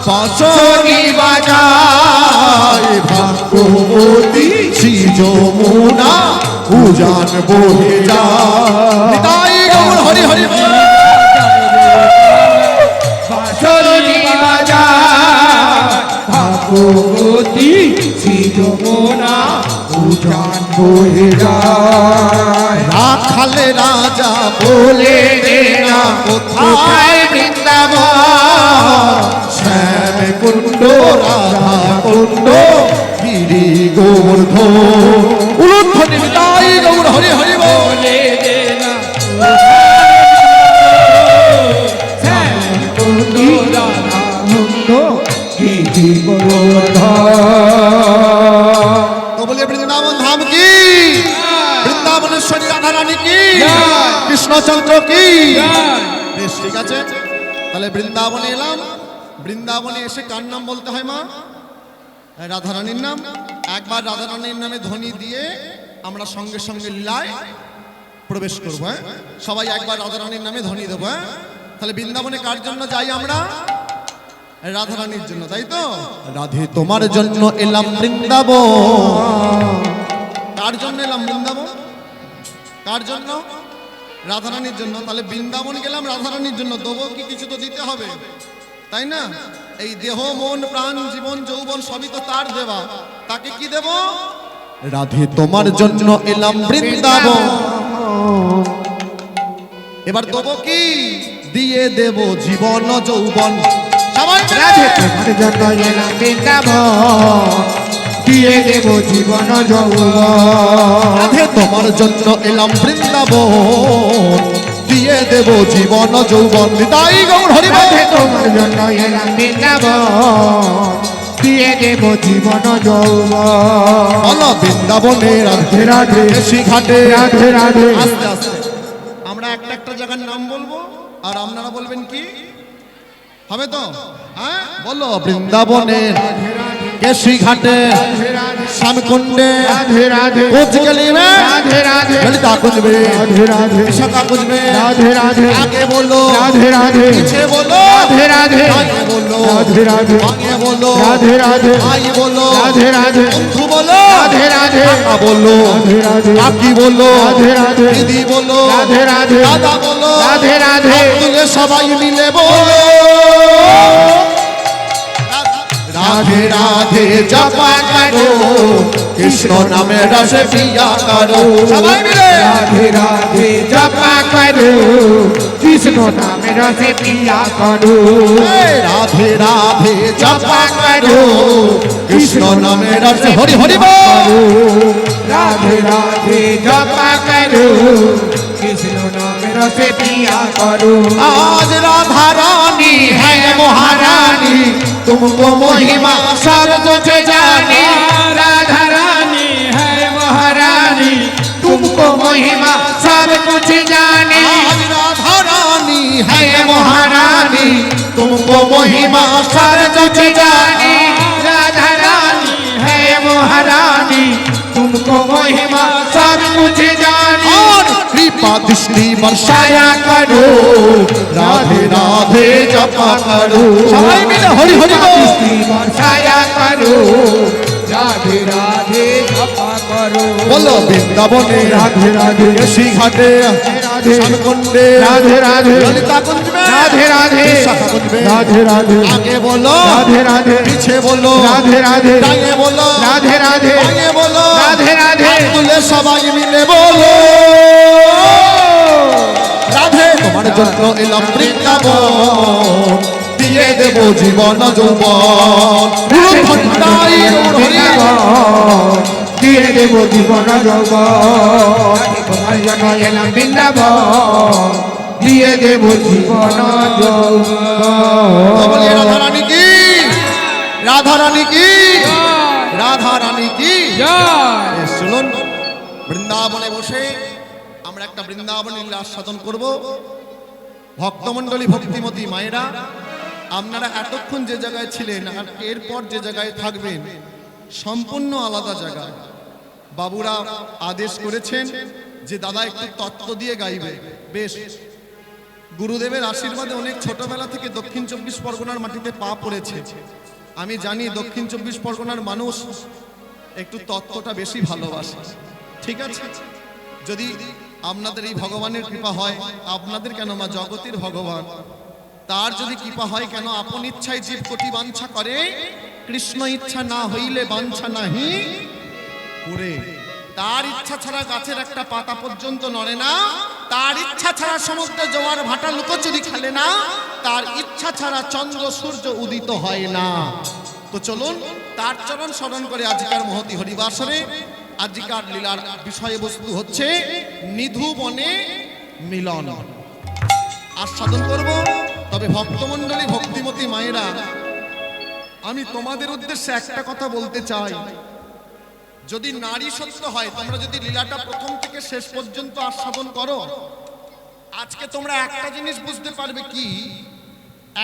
পাশরি বাজায় ভাগ্যবতী শ্রী যমুনা উজান বহে যায় নিতাই গৌর হরি হরি বল। বাঁশরি বাজায় ভাগবতী শ্রী যমুনা উজান বহে যায় রাখালে রাজা বলে দে না কোথায় বৃন্দাবন শ্যাম কুণ্ড রাধা কুণ্ড গিরি গোবর্ধন উলুধ্বনি নিতাই গৌর হরি হরি বল। বলে দে না আনন্দ গীতি গোবর্ধন তো বলে বৃন্দাবন ধাম কি বৃন্দাবনেশ্বরী রাধা রানী কি জয়। কৃষ্ণচন্দ্র কি জয়। বেশ ঠিক আছে তাহলে বৃন্দাবনে এলাম বৃন্দাবনে এসে কার নাম বলতে হয় মা রাধা রানীর নাম একবার রাধা রানীর নামে ধ্বনি দিয়ে আমরা সঙ্গে সঙ্গে লীলায় প্রবেশ করবো হ্যাঁ সবাই একবার রাধা রানীর নামে ধ্বনি দেবো হ্যাঁ তাহলে বৃন্দাবনে কার জন্য যাই আমরা রাধা রানীর জন্য তাই তো রাধে তোমার জন্য এলাম বৃন্দাবন কার জন্য এলাম বৃন্দাবন কার জন্য রাধা রানীর জন্য তাহলে বৃন্দাবন গেলাম রাধা রানীর জন্য দেবো কি কিছু তো দিতে হবে তাই না এই দেহ মন প্রাণ জীবন যৌবন সবই তো তার দেওয়া তাকে কি দেব রাধে তোমার জন্য এলাম বৃন্দাবন এবার দেবো কি দিয়ে দেব জীবন যৌবন সবাই মিলে। রাধে তোমার জন্য এলাম বৃন্দাবন দিয়ে দেব জীবন যৌবন রাধে তোমার জন্য এলাম বৃন্দাবন দিয়ে দেব জীবন যৌবন নিতাই গৌর হরি বল। রাধে তোমার জন্য এলাম বৃন্দাবন দিয়ে দেব জীবন যৌবন বলো বৃন্দাবনে রাধে রাধে রাধে ঘাটে রাধে রাধে আস্তে আস্তে আমরা একটা একটা জায়গার নাম বলবো আর আপনারা বলবেন কি হবে তো হ্যাঁ বলো বৃন্দাবনে কেশি ঘাটে শ্যামকুণ্ডে রাধে রাধে কোচ গলি মে রাধে রাধে ললিতা কুঞ্জ মে রাধে রাধে विशाखा कुंज में राधे राधे आगे बोलो राधे राधे पीछे बोलो राधे राधे आगे बोलो राधे राधे आगे बोलो राधे राधे आगे बोलो राधे राधे बंधु बोलो राधे राधे काका बोलो राधे राधे काकी बोलो राधे राधे दीदी बोलो राधे राधे दादा बोलो राधे राधे तुझे सबाई मिले बोलो राधे राधे जपा करो कृष्ण नामे रस पिया करो सबाई मिले राधे राधे जपा करो कृष्ण नाम रस पिया करो राधे राधे जपा करो कृष्ण नामे रस हरि हरि बोल राधे राधे जपा करो कृष्ण नाम रस पिया करो आज राधा रानी है महारानी तुमको महिमा सब कुछ जानी राधा रानी है महारानी तुमको महिमा सब कुछ जाने आज राधा रानी है महारानी तुमको महिमा सब कुछ जानी राधा रानी है महारानी तुमको महिमा सब कुछ जाने और कृपा दृष्टि बरसाया करो राधे राधे जपा करो सबाई मिले हरि हरि बोल बरसाया करो राधे राधे जपा करो बोलो वृंदावने राधे राधे केशी घाटे राधे श्यामकुंडे राधे राधे ललिता कुंज में राधे राधे विशाखा कुंज में राधे राधे आगे बोलो राधे राधे पीछे बोलो राधे राधे दाएं बोलो राधे राधे आगे बोलो राधे राधे तुले सबाई मिले बोलो রাধে তোমার জন্য এলাম বৃন্দাবন দিয়ে দেব জীবন যৌবন গুরু ভণ্ডাই দিয়ে দেব জীবন যৌবন তোমার জন্য এলাম বৃন্দাবন দিয়ে দেব জীবন বলি যৌবন রাধা রানী কি রাধা রানী কি রাধা রানী কি জয়। বেশ, চলুন বৃন্দাবনে বসে আমরা একটা বৃন্দাবনের লীলা আস্বাদন করব ভক্তমণ্ডলী ভক্তিমতী মায়েরা আপনারা এতক্ষণ যে জায়গায় ছিলেন আর এরপর যে জায়গায় থাকবেন সম্পূর্ণ আলাদা জায়গা বাবুরা আদেশ করেছেন যে দাদা একটু তত্ত্ব দিয়ে গাইবে। বেশ, গুরুদেবের আশীর্বাদে অনেক ছোটবেলা থেকে দক্ষিণ 24 পরগনার মাটিতে পা পড়েছে। আমি জানি দক্ষিণ 24 পরগনার মানুষ একটু তত্ত্বটা বেশি ভালোবাসে। ঠিক আছে, যদি আপনাদের এই ভগবানের কৃপা হয়, আপনাদের কেন মা জগতের ভগবান, তার যদি কৃপা হয়, কেন আপন ইচ্ছায় জীব কোটি বাঞ্ছা করে, কৃষ্ণ ইচ্ছা না হইলে বাঞ্ছা নাহি করে। তার ইচ্ছা ছাড়া গাছের একটা পাতা পর্যন্ত নড়ে না, তার ইচ্ছা ছাড়া সমুদ্রে জোয়ার ভাটা লুকোচুরি খেলে না, তার ইচ্ছা ছাড়া চন্দ্র সূর্য উদিত হয় না। তো চলুন তার চরণ স্মরণ করে আজকের মহতি হরিবাসরে আজকের লীলার বিষয়বস্তু হচ্ছে নিধু বনে মিলন। আস্বাদন করব। তবে ভক্তমণ্ডলী, ভক্তিমতী মায়েরা, আমি তোমাদের উদ্দেশ্যে একটা কথা বলতে চাই। যদি নারী সত্য হয়, তোমরা যদি লীলাটা প্রথম থেকে শেষ পর্যন্ত আস্বাদন করো, আজকে তোমরা একটা জিনিস বুঝতে পারবে, কি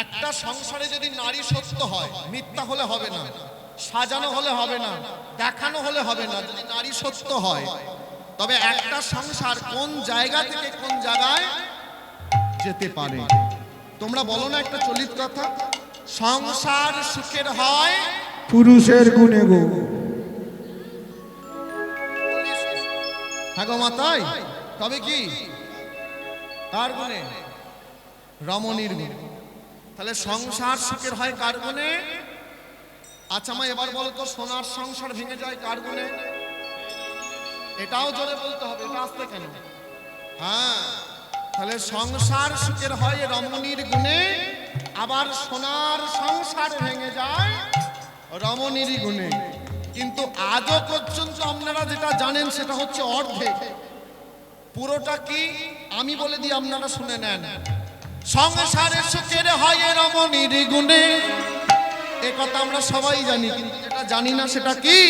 একটা সংসারে যদি নারী সত্য হয়, মিথ্যা হলে হবে না, সাজানো হলে হবে না, দেখানো হলে হবে না। যদি নারী সত্য হয়, তবে একটা সংসার কোন জায়গা থেকে কোন জায়গায় যেতে পারে। তোমরা বলো না একটা চলিত কথা, সংসার সুখের হয় পুরুষের গুণে গো। হ্যাঁ গো মাতাই, তবে কি কার গুণে? রমণীর গুণে। তাহলে সংসার সুখের হয় কার গুণে? আচ্ছা মা এবার বলো তো, সোনার সংসার ভেঙে যায় কার গুণে? এটাও জোরে বলতে হবে, এটা আসতে কেন? হ্যাঁ, তাহলে সংসার সুখের হয় রমণীর গুণে, আবার সোনার সংসার ভেঙে যায় রমণীর গুণে। কিন্তু আজও পর্যন্ত আপনারা যেটা জানেন সেটা হচ্ছে অর্ধেক। পুরোটা কি আমি বলে দিই, আপনারা শুনে নেন। সংসারে সুখের হয় রমণীর গুণে, এ কথা আমরা সবাই জানি, কিন্তু যেটা জানি না সেটা কি,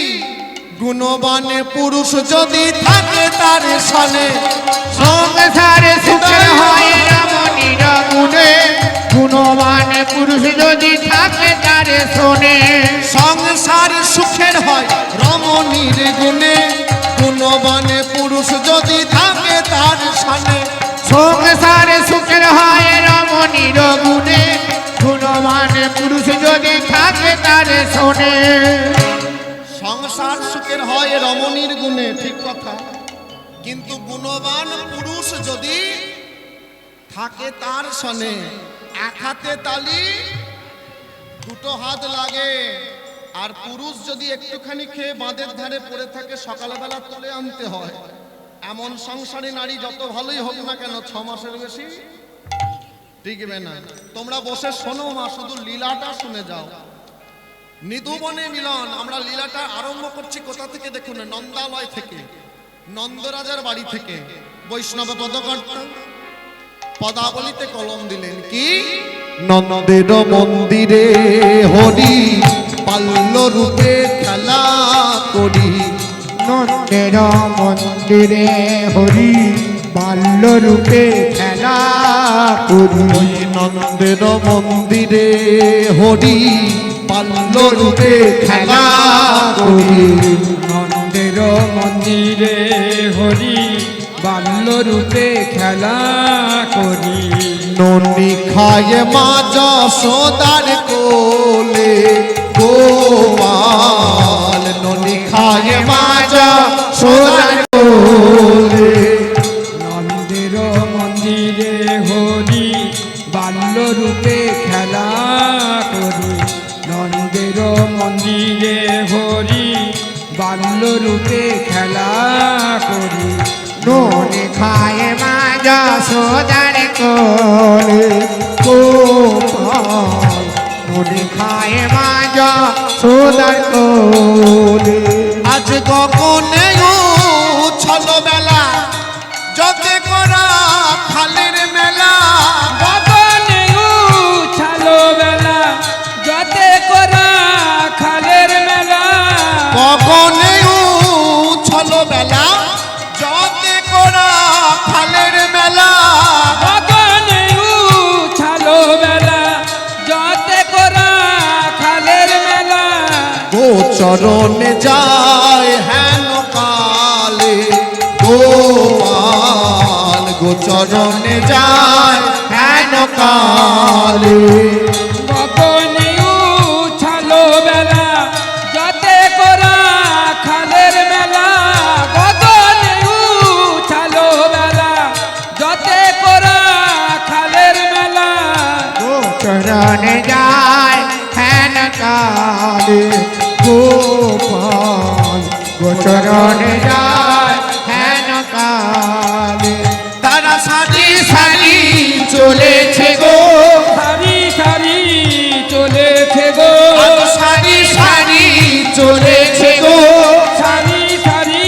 গুণবানে পুরুষ যদি থাকে তার সনে, সংসারে সুখের হয় রমণীর গুণে, গুণবান পুরুষ যদি থাকে তার শোনে। সংসার সুখের হয় রমণীর গুণে, গুণবানে পুরুষ যদি থাকে তার সনে। সংসারে সুখের হয় রমণীর গুণে, গুণবান পুরুষ যদি থাকে তার শোনে। সংসার সুখের হয় রমণীর গুণে, ঠিক কথা, কিন্তু গুণবান পুরুষ যদি থাকে তার সনে। এক হাতে তালি দুটো হাত লাগে, আর পুরুষ যদি একটুখানি খেয়ে বাঁধের ধারে পড়ে থাকে, সকালবেলা তুলে আনতে হয়। এমন সংসারে নারী যত ভালোই হোক না কেন, 6 মাসের বেশি টিকবে না। তোমরা বসে শোনো মা, শুধু লীলাটা শুনে যাও। নিধুবনে মিলন, আমরা লীলাটা আরম্ভ করছি কোথা থেকে দেখুন, নন্দালয় থেকে, নন্দরাজার বাড়ি থেকে। বৈষ্ণব পদকর্তা পদাবলিতে কলম দিলেন, কি নন্দের মন্দিরে হরি পাল্ল রূপে খেলা করি। নন্দের মন্দিরে হরি বাল্য রূপে খেলা করি। নন্দের মন্দিরে হরি পাল্ল রূপে খেলা করি। নন্দের মন্দিরে হরি বাল্য রূপে খেলা করি। ননি খায় মা যশোদার কোলে গোপাল, ননি খায় মা যশোদার কোলে। নন্দের মন্দিরে হরি বাল্য রূপে খেলা করি। নন্দের মন্দিরে হরি বাল্য রূপে খেলা করি। ননি খায় মা যশোদার কোলে গোপাল, ননি খায় মা যশোদার কোলে। আজ গগনে ছলো বেলা, যতে করা খালের মেলা। গগনে উছালো বেলা, যতে করা খালের মেলা। গগনে ছলো বেলা, যতে করা খালের মেলা। গগনে উছালো বেলা, যতে করা খালের মেলা। গোচরণে যায় হেন কালে গোপাল, গোচরণে যায় হেন কালে। গগনে উছালো বেলা যতে করা খালের মেলা, গগনে উছালো বেলা যতে করা খালের মেলা। গোচরণে যায় হেন কালে গোপাল, গোচরণে যায় হেন কালে। তারা সারি সারি চলেছে গো, সারি সারি চলেছে গো, সারি সারি চলেছে গো, সারি সারি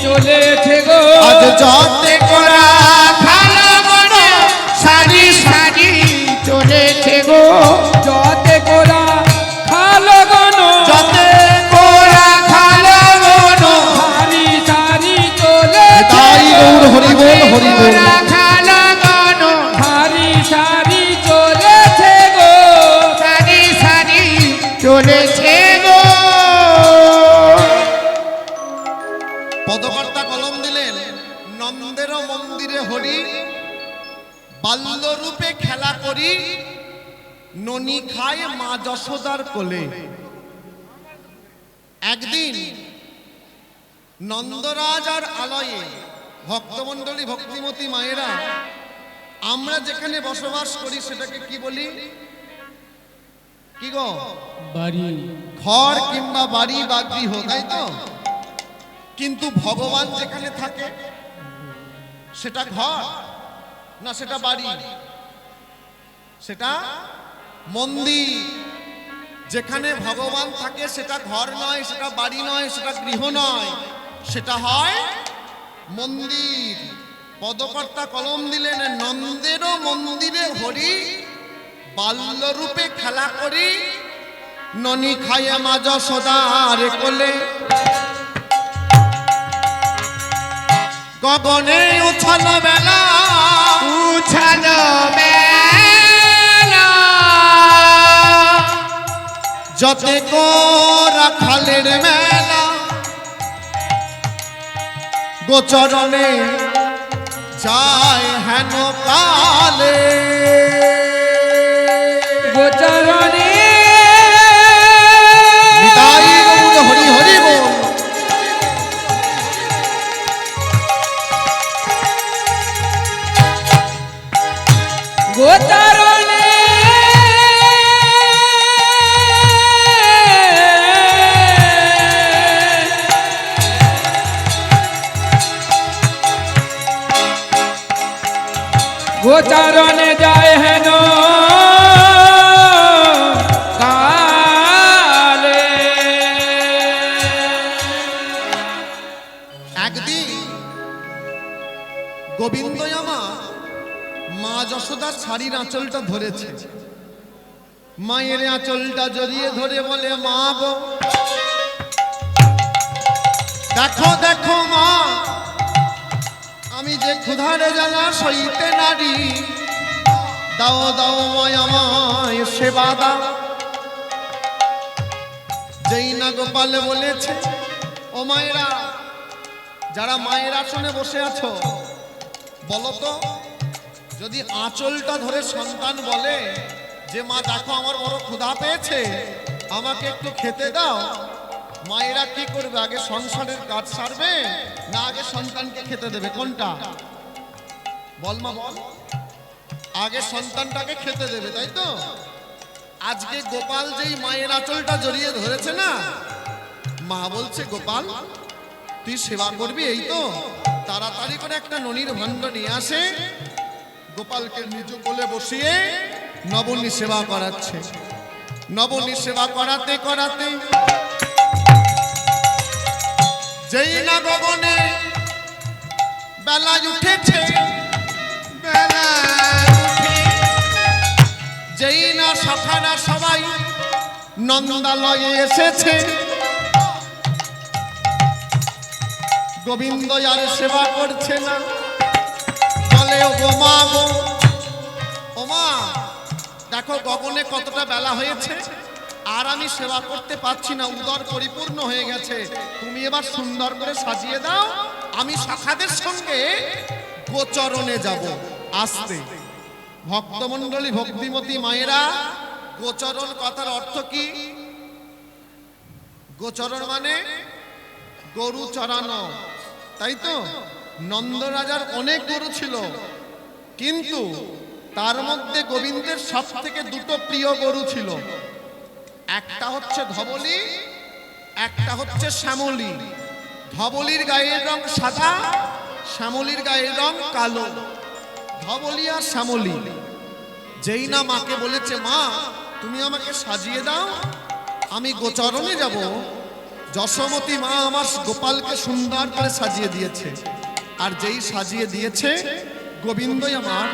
চলেছে গো। আজ যতে করা খালো গণ সারি সারি চলেছে গো, যতে করা খালো গণ, যতে করা খালো গণ সারি সারি চলেছে তাই গৌর হরি বল হরি বল। করা খালো গণ সারি সারি চলেছে গো, সারি সারি চলেছে গো। পদকর্তা কলম দিলেন, নন্দের মন্দিরে হরি বাল্যরূপে খেলা করি, ননি খায় মা যশোদার কোলে। একদিন নন্দরাজ আর আলয়ে ভক্তমণ্ডলী ভক্তিমতী মায়েরা, আমরা যেখানে বসবাস করি সেটাকে কি বলি? কি গো? বাড়ি। ঘর কিংবা বাড়ি বা গৃহ, তাই তো? কিন্তু ভগবান যেখানে থাকে সেটা ঘর না সেটা বাড়ি? সেটা মন্দির। যেখানে ভগবান থাকে সেটা ঘর নয়, সেটা বাড়ি নয়, সেটা গৃহ নয়, সেটা হয় মন্দির। পদকর্তা কলম দিলেন, নন্দেরও মন্দিরে হরি বাল্যরূপে খেলা করি, ননি খাইয়া মা যশোদার কোলে। গগনে উছাল বেলা, উছালো বেলা যতে কোরা খালের মেলা, গোচরণে যায় হেন কালে। গোচরণে নিতাই গৌর হরি হরি বল। গোচরণে গোচরণে যায় হেন কালে। একদিন গোবিন্দ আমার মা যশোদার শাড়ির আঁচলটা ধরেছে। মায়ের আঁচলটা জড়িয়ে ধরে বলে, মা গো দেখো দেখো মা, আমি যে ক্ষুধারে জ্বালা সইতে নারী, দাও দাও ময় আমায় সেবা দাও। যেই না গোপাল বলেছে, ও মায়েরা, যারা মায়ের আসনে বসে আছো, বলো তো, যদি আঁচলটা ধরে সন্তান বলে যে মা দেখো আমার বড় ক্ষুধা পেয়েছে, আমাকে একটু খেতে দাও, মায়েরা কি করবে? আগে সংসারের কাজ সারবে না আগে সন্তানকে খেতে দেবে? কোনটা বল মা বল? আগে সন্তানটাকে খেতে দেবে, তাই তো? আজকে গোপাল যেই মায়ের আঁচলটা জড়িয়ে ধরেছে না, মা বলছে, গোপাল তুই সেবা করবি, এই তো? তাড়াতাড়ি করে একটা ননির ভাণ্ড নিয়ে আসে, গোপালকে নিজ কোলে বসিয়ে নবনী সেবা করাচ্ছে। নবনী সেবা করাতে করাতে যেই না গগনে বেলা উঠেছে, বেলা উঠে যেই না সখানা সবাই নন্দালয়ে এসেছে, গোবিন্দ আর সেবা করছে না, বলে ও মা গো, ও মা দেখো গগনে কতটা বেলা হয়েছে, আর আমি সেবা করতে পারছি না, উদর পরিপূর্ণ হয়ে গেছে, তুমি এবার সুন্দর করে সাজিয়ে দাও, আমি সখাদের সঙ্গে গোচরণে যাব আসতে। ভক্তমণ্ডলী, ভক্তিমতী মায়েরা, গোচরণ কথার অর্থ কি? গোচরণ মানে গরু চরানো, তাই তো? নন্দরাজার অনেক গরু ছিল, কিন্তু তার মধ্যে গোবিন্দের সব থেকে দুটো প্রিয় গরু ছিল। একটা হচ্ছে ধবলি, একটা হচ্ছে শ্যামলী। ধবলির গায়ের রং সাদা, শ্যামলীর গায়ের রং কালো। ধবলি আর শ্যামলী। যেই না মাকে বলেছে, মা তুমি আমাকে সাজিয়ে দাও, আমি গোচরণে যাব, যশোমতী মা আমার গোপালকে সুন্দর করে সাজিয়ে দিয়েছে। আর যেই সাজিয়ে দিয়েছে, গোবিন্দই আমার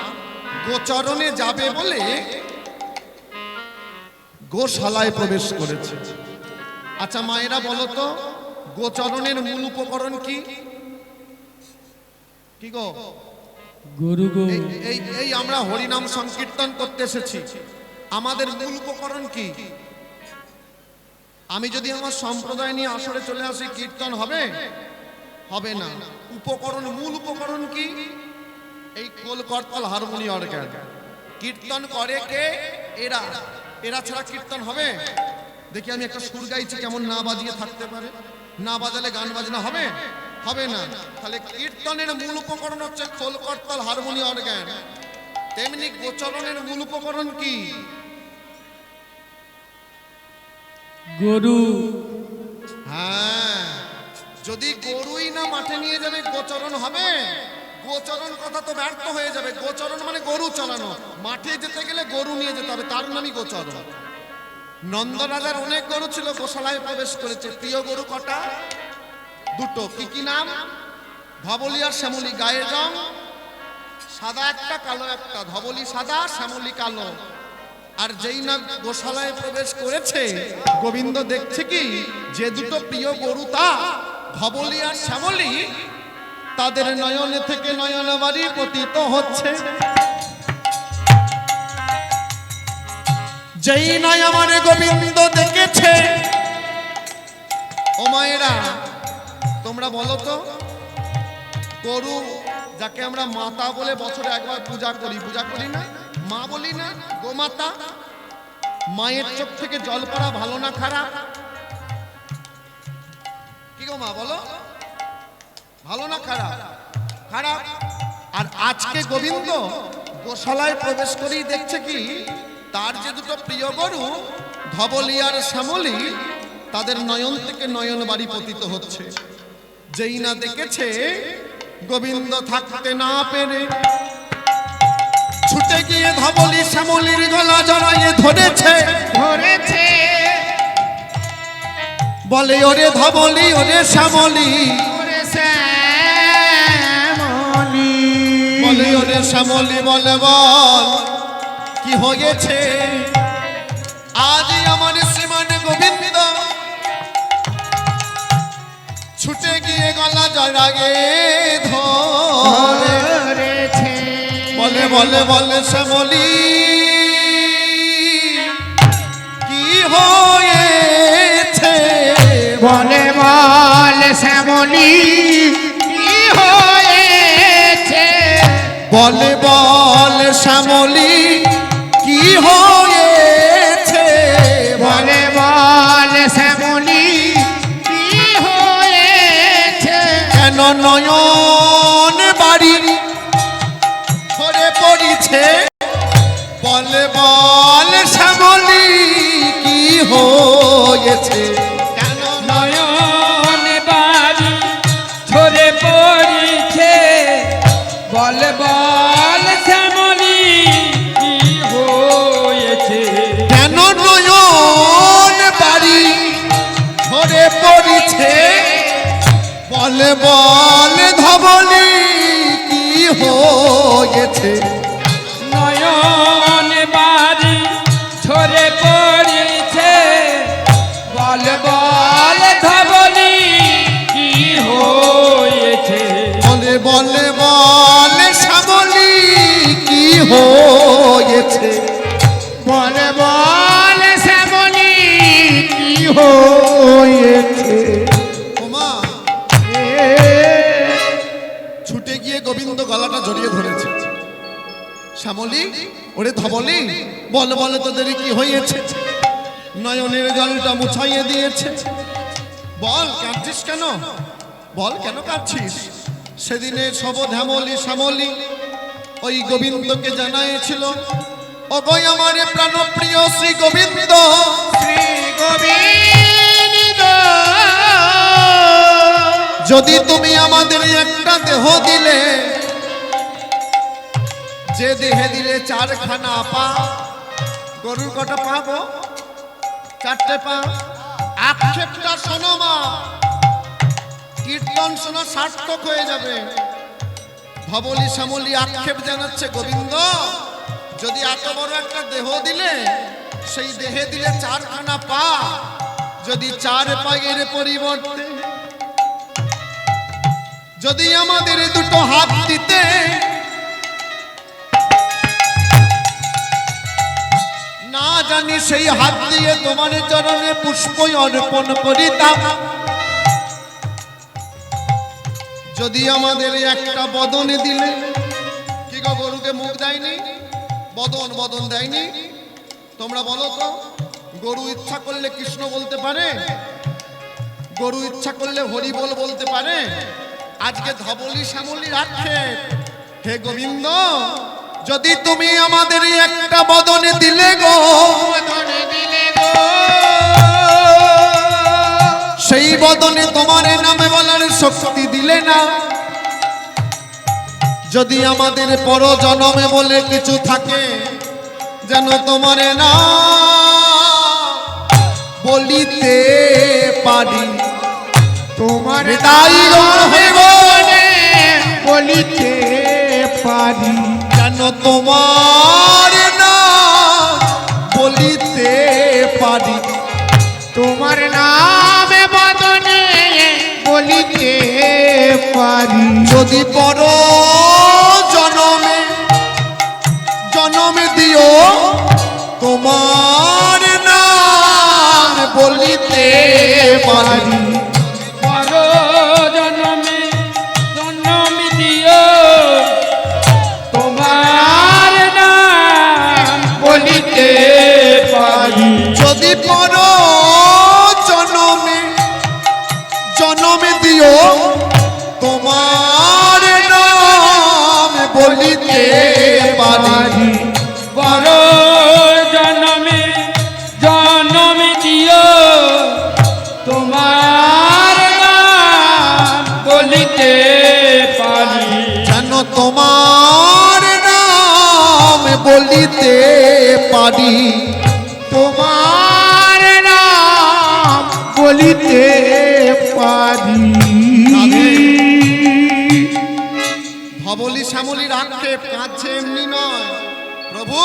গোচরণে যাবে বলে গোশালায় প্রবেশ করেছে। আচ্ছা মায়েরা বলো তো, গোচরণের মূল উপকরণ কি? কি গো? গরু গো। এই আমরা হরিনাম সংকীর্তন করতে এসেছি, আমাদের মূল উপকরণ কি? আমি যদি আমার সম্প্রদায় নিয়ে আসরে চলে আসি, কীর্তন হবে? হবে না। উপকরণ, মূল উপকরণ কি? এই খোল, করতাল, হারমোনি, অর্গান। কীর্তন করে কে? এরা। এরা ছাড়া কীর্তন হবে? দেখি আমি একটা সুর গাইছি, কেমন না বাজিয়ে থাকতে পারে? না বাজালে গান বাজনা হবে? হবে না। তাহলে কীর্তনের মূল উপকরণ হচ্ছে খোল, করতাল, হারমোনি, অর্গান। তেমনি গোচরণের মূল উপকরণ কি? গরু। হ্যাঁ, যদি গরুই না মাঠে নিয়ে যাবে, গোচরণ হবে? গোচরণ কথা তো ব্যর্থ হয়ে যাবে। গোচরণ মানে গরু চালানো। মাঠে যেতে গেলে গরু নিয়ে যেতে হবে, তার নামই গোচরণ। নন্দরাজার অনেক গরু ছিল, গোশালায় প্রবেশ করেছে। প্রিয় গরু কটা? দুটো। কি কি নাম? ধবলি আর শ্যামলী। গায়ের রং সাদা একটা, কালো একটা। ধবলি সাদা, শ্যামলী কালো। আর যেই না গোশালায় প্রবেশ করেছে, গোবিন্দ দেখছে কি, যে দুটো প্রিয় গরু তা ধবলি আর শ্যামলী, তাদের নয়নে থেকে নয়ন বাড়ি পতিত হচ্ছে। যেই নয় আমার গোবিন্দ দেখেছে। ও মায়েরা, তোমরা বলো তো, গরু যাকে আমরা মাতা বলে বছরে একবার পূজা করি, পূজা করি না? মা বলি না? গোমাতা। মায়ের চোখ থেকে জল পড়া ভালো না খারাপ? কি গো মা বলো, ভালো না খারাপ? খারাপ। আর আজকে গোবিন্দ গোশালায় প্রবেশ করেই দেখছে কি, তার যে দুটো প্রিয় গরু ধবলি আর শ্যামলী, তাদের নয়ন থেকে নয়ন বাড়ি পতিত হচ্ছে। যেই না দেখেছে, গোবিন্দ থাকতে না পেরে ছুটে গিয়ে ধবলি শ্যামলীর গলা জড়াইয়ে ধরেছে। বলে, ওরে ধবলি, ওরে শ্যামলী। বলে, ওরে শ্যামলী, বলে বল কি হয়েছে? আজই আমার শ্রীমান গোবিন্দ ছুটে গিয়ে গলা জড়াইয়ে ধরেছে। বলে বলে বলে শ্যামলী কি হয়েছে? বলে বল শ্যামলী কি হয়েছে? বলে বল শ্যামলী কি হয়েছে? বলে বল শ্যামলী কি হয়েছে? কেন নয়ন বাড়ি ধরে পড়িছে? বলে বল শ্যামলী কি হয়েছে? কেন নয়ন বাড়ি ঝরে পড়িছে? বল বল শ্যামলী কি হয়েছে? কেন নয়ন বাড়ি ধরে পড়িছে? বলে বল ধবলি কি হয়েছে? নয়ন বাড়ি ঝরে পড়িছে? বল বল ধবলি কি হয়েছে? বলে বলে বল শ্যামলী কি হয়েছে? বলে বল শ্যামলী কি হয়েছে? ওমা, ছুটে গিয়ে গোবিন্দ গলাটা জড়িয়ে শ্যামলী, ওরে ধবলি, বল বল তোদের কি হয়েছে? নয়নের জলটা মুছাইয়ে দিয়েছে। বল কাঁদছিস কেন? বল কেন কাঁদছিস? সেদিনে সব ধ্যামলি শ্যামলী ওই গোবিন্দকে জানাইছিল, অগয় আমার প্রাণপ্রিয় শ্রী গোবিন্দ, শ্রী গোবিন্দ, যদি তুমি আমাদের একটা দেহ দিলে, যে দেহে দিলে চারখানা পা, গরুর কটা পা গো? চারটে পা। আক্ষেপটা শোনো মা, কীর্তন শোনো সার্থক হয়ে যাবে। ধবলি শ্যামলী আক্ষেপ জানাচ্ছে, গোবিন্দ যদি এত বড় একটা দেহ দিলে, সেই দেহে দিলে চারখানা পা, যদি চার পায়ের পরিবর্তে যদি আমাদের দুটো হাত দিতে, না জানি সেই হাত দিয়ে তোমার চরণে পুষ্প অর্পণ করিতাম। যদি আমাদের একটা বদনে দিলে, কি গো গরুকে মুখ দেয়নি? বদন দেয়নি? তোমরা বলো তো, গরু ইচ্ছা করলে কৃষ্ণ বলতে পারে? গরু ইচ্ছা করলে হরি বল বলতে পারে? আজকে ধবলি শ্যামলী রাখে, হে গোবিন্দ যদি তুমি আমাদের একটা বদনে দিলে গো, বদনে দিলে গো, সেই বদনে তোমার নামে বলার শক্তি দিলে না। যদি আমাদের পর জনমে বলে কিছু থাকে, যেন তোমার না বলিতে পারি, তোমার তাই হইব বলিতে পারি, যেন তোমার না বলিতে পারি। তোমার নামে বদনে বলিতে পারি। যদি পর জনমে দিও, তোমার নাম বলিতে পারি। পর জনমে জন্ম দিও, তোমার নাম বলিতে পারি। যদি পর জনমে দিও, তোমার নাম বলিতে পারি। পর জনমে জন্ম দিও, তোমার নাম বলিতে পারি। যেন তোমার নাম বলিতে পারি। তোমার নাম বলিতে পারি। ধবলি শ্যামলীর আক্ষেপ কাঁদছে এমনি নয়, প্রভু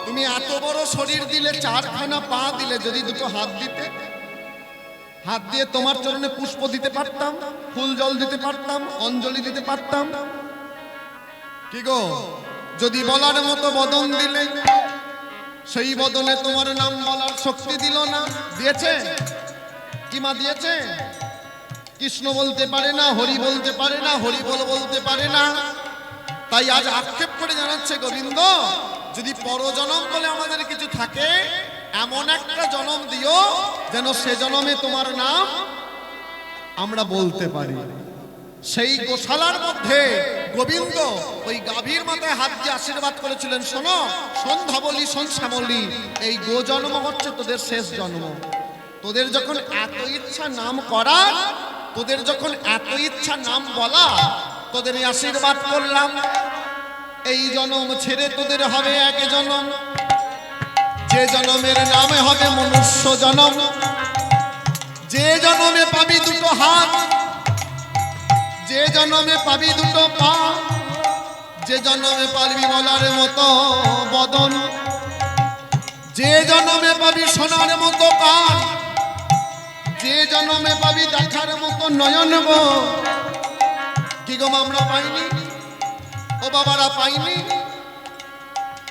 তুমি এত বড় শরীর দিলে, চারখানা পা দিলে, যদি দুটো হাত দিতে, হাত দিয়ে তোমার চরণে পুষ্প দিতে পারতাম, ফুল জল দিতে পারতাম, অঞ্জলি দিতে পারতাম। কি গো, যদি বলার মতো বদন দিলে, সেই বদনে তোমার নাম বলার শক্তি দিল না। দিয়েছে কি মা? দিয়েছে। কৃষ্ণ বলতে পারে না, হরি বলতে পারে না, হরি বল বলতে পারে না। তাই আজ আক্ষেপ করে জানাচ্ছে, গোবিন্দ যদি পরজনম বলে আমাদের কিছু থাকে, এমন একটা জনম দিও যেন সে জনমে তোমার নাম আমরা বলতে পারি। সেই গোশালার মধ্যে গোবিন্দ ওই গাভীর মাথায় হাত দিয়ে আশীর্বাদ করেছিলেন, শোনো, শোন ধবলি, শোন শ্যামলী, এই গো জন্ম হচ্ছে তোদের শেষ জন্ম। তোদের যখন এত ইচ্ছা নাম করার, তোদের যখন এত ইচ্ছা নাম বলা, তোদের আশীর্বাদ করলাম। এই জনম ছেড়ে তোদের হবে এক জনম, যে জনমের নামে হবে মনুষ্য জনম। যে জনমে পাবি দুটো হাত, যে জনমে পাবি দুটো পা, যে জনমে পারবি বলার মতো বদন, যে জনমে পাবি শোনার মতো কান, যে জনমে পাবি দেখার মতো নয়ন গো। কি গো আমরা পাইনি? ও বাবারা পাইনি?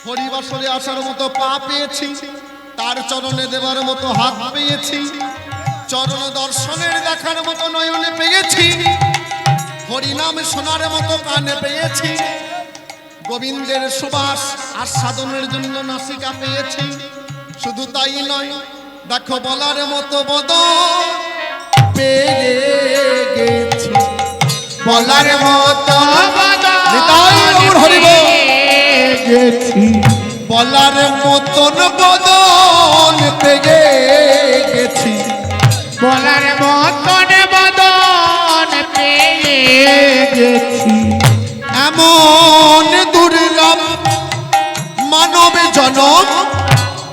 হরিবাসরে আসার মতো পা পেয়েছি, তার চরণে দেবার মতো হাত পেয়েছি, চরণ দর্শনের দেখার মতো নয়নে পেয়েছি, হরিনাম শোনার মতো কানে পেয়েছি। গোবিন্দের সুবাস আস্বাদনের জন্য নাসিকা পেয়েছি। শুধু তাই নয়, দেখো বলার মতো বদন পেয়ে গেছি, বলার মতো নিতাই গৌর হরি বল। গেছি, বলার মতন বদন পেয়ে গেছি, বলার মতন বদন পেয়ে গেছি। এমন দুর্লভ মানব জনম,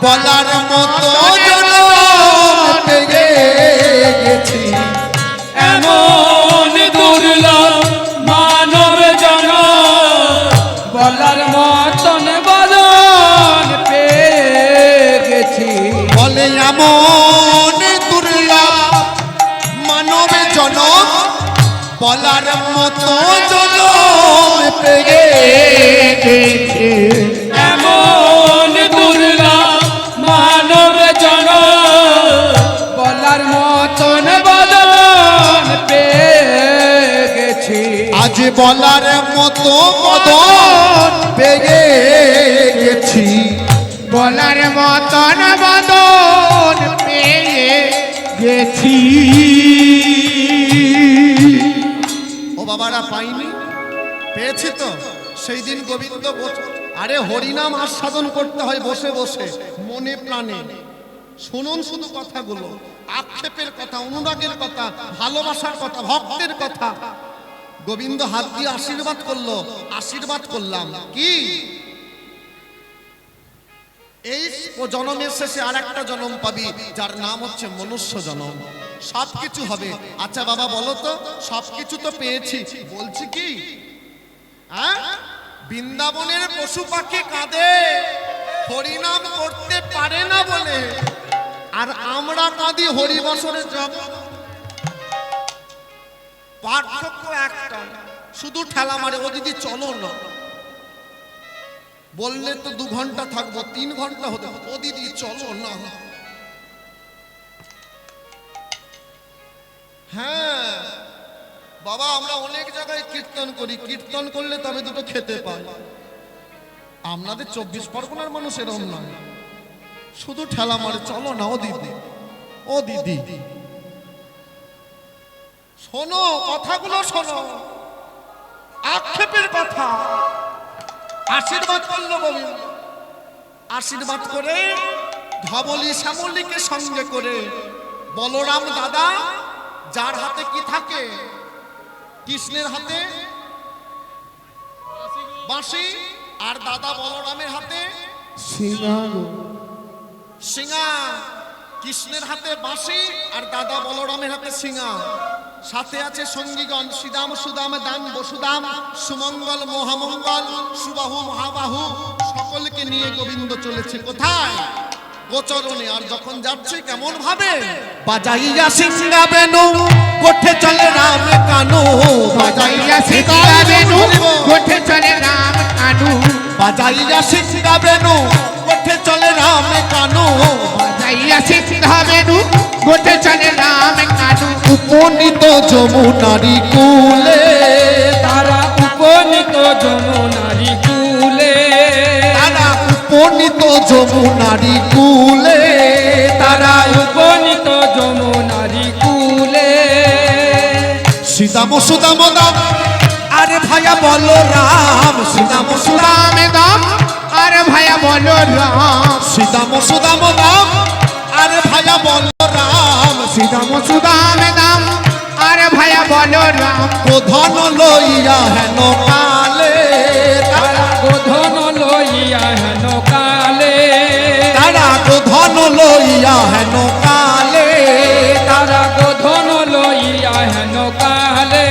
বলার মতো জনম পেয়ে গেছি। এমন দুর্লভ মানব জন বলার মতন বদন পেয়ে গেছি। বলে এমন দুর্লভ মানব জনম, বলার মতো জনম পেয়ে গেছি। এমন দুর্লভ মানব জন বলার মতন বদন পেয়ে গেছি। আজ বলার মতো বদন পেয়ে গেছি। বলার মতন বদন পেয়ে গেছি। ও বাবারা, পাইনি? পেয়েছি তো। সেই দিন গোবিন্দ আরে হরিনাম আস্বাদন করতে হয় বসে বসে, মনে প্রাণে। শুনুন শুধু কথাগুলো, আক্ষেপের কথা, অনুরাগের কথা, ভালোবাসার কথা, ভক্তের কথা। গোবিন্দ হাত দিয়ে আশীর্বাদ করলো, আশীর্বাদ করলাম কি এই জনমের শেষে আর একটা জনম পাবি, যার নাম হচ্ছে মনুষ্য জনম। সবকিছু হবে। আচ্ছা বাবা বলো তো, সবকিছু তো পেয়েছি, বলছি কি হ্যাঁ? বৃন্দাবনের পশু পাখি কাঁদে হরিনাম করতে পারে না বলে, আর আমরা কাঁদি হরিবসরে জগৎ। পার্থক্য একটা, শুধু ঠেলা মারে, ও দিদি চলো না বললে তো 2 ঘন্টা থাকবো, 3 ঘন্টা হতে, ও দিদি চলো না। হ্যাঁ বাবা, আমরা অনেক জায়গায় কীর্তন করি, কীর্তন করলে তবে দুটো খেতে পাই। আপনাদের 24 পরগনার মানুষ এরকম নয়, শুধু ঠেলা মারে, চলো না ও দিদি, ও দিদি। শোনো কথাগুলো, শোনো আক্ষেপের কথা। আশীর্বাদ করলো গোবিন্দ, আশীর্বাদ করে ধবলি শ্যামলীকে সঙ্গে করে বলরাম দাদা, যার হাতে কি থাকে? কৃষ্ণের হাতে বাঁশি, আর দাদা বলরামের হাতে সিঙা। কৃষ্ণের হাতে বাঁশি আর দাদা বলরামের হাতে সিঙা। সাথে আছে সঙ্গীগণ, শ্রীদাম সুদাম দাম বসুদাম, সুমঙ্গল মহামঙ্গল, সুবাহু মহাবাহু। সকলকে নিয়ে গোবিন্দ চলেছে কোথায়? গোচরণে। আর যখন যাচ্ছে কেমন ভাবে? বাজাইয়া সিংহা বেনু কোঠে চলে রাম কানু, বাজাইয়া সিংহা বেনু কোঠে চলে রাম কানু, বাজাইয়া সিংহা বেনু কোঠে চলে রাম কানু, বাজাইয়া সিংহা বেনু কোঠে চলে রাম কানু। উপনীত যমুনারি কুলে, তারা উপনীত যমুনারি কুলে, তারা উপনীত যমুনারি কুলে, তারা উপনীত যমুনারি কুলে। সীতাম সুদাম দাম, আরে ভাইয়া বলো রাম, সীতাম সুদাম রাম দাম, আরে ভাইয়া বলো রাম, সীতাম সুদাম দাম, আরে ভাইয়া বলো রাম, সীতাম সুদাম দাম, আরে ভাইয়া বলো রাম। গোধন লইয়া হেন কালে, তারা গোধন লইয়া হেন কালে, তারা গোধন লইয়া হেন কালে, তারা গোধন লইয়া হেন কালে।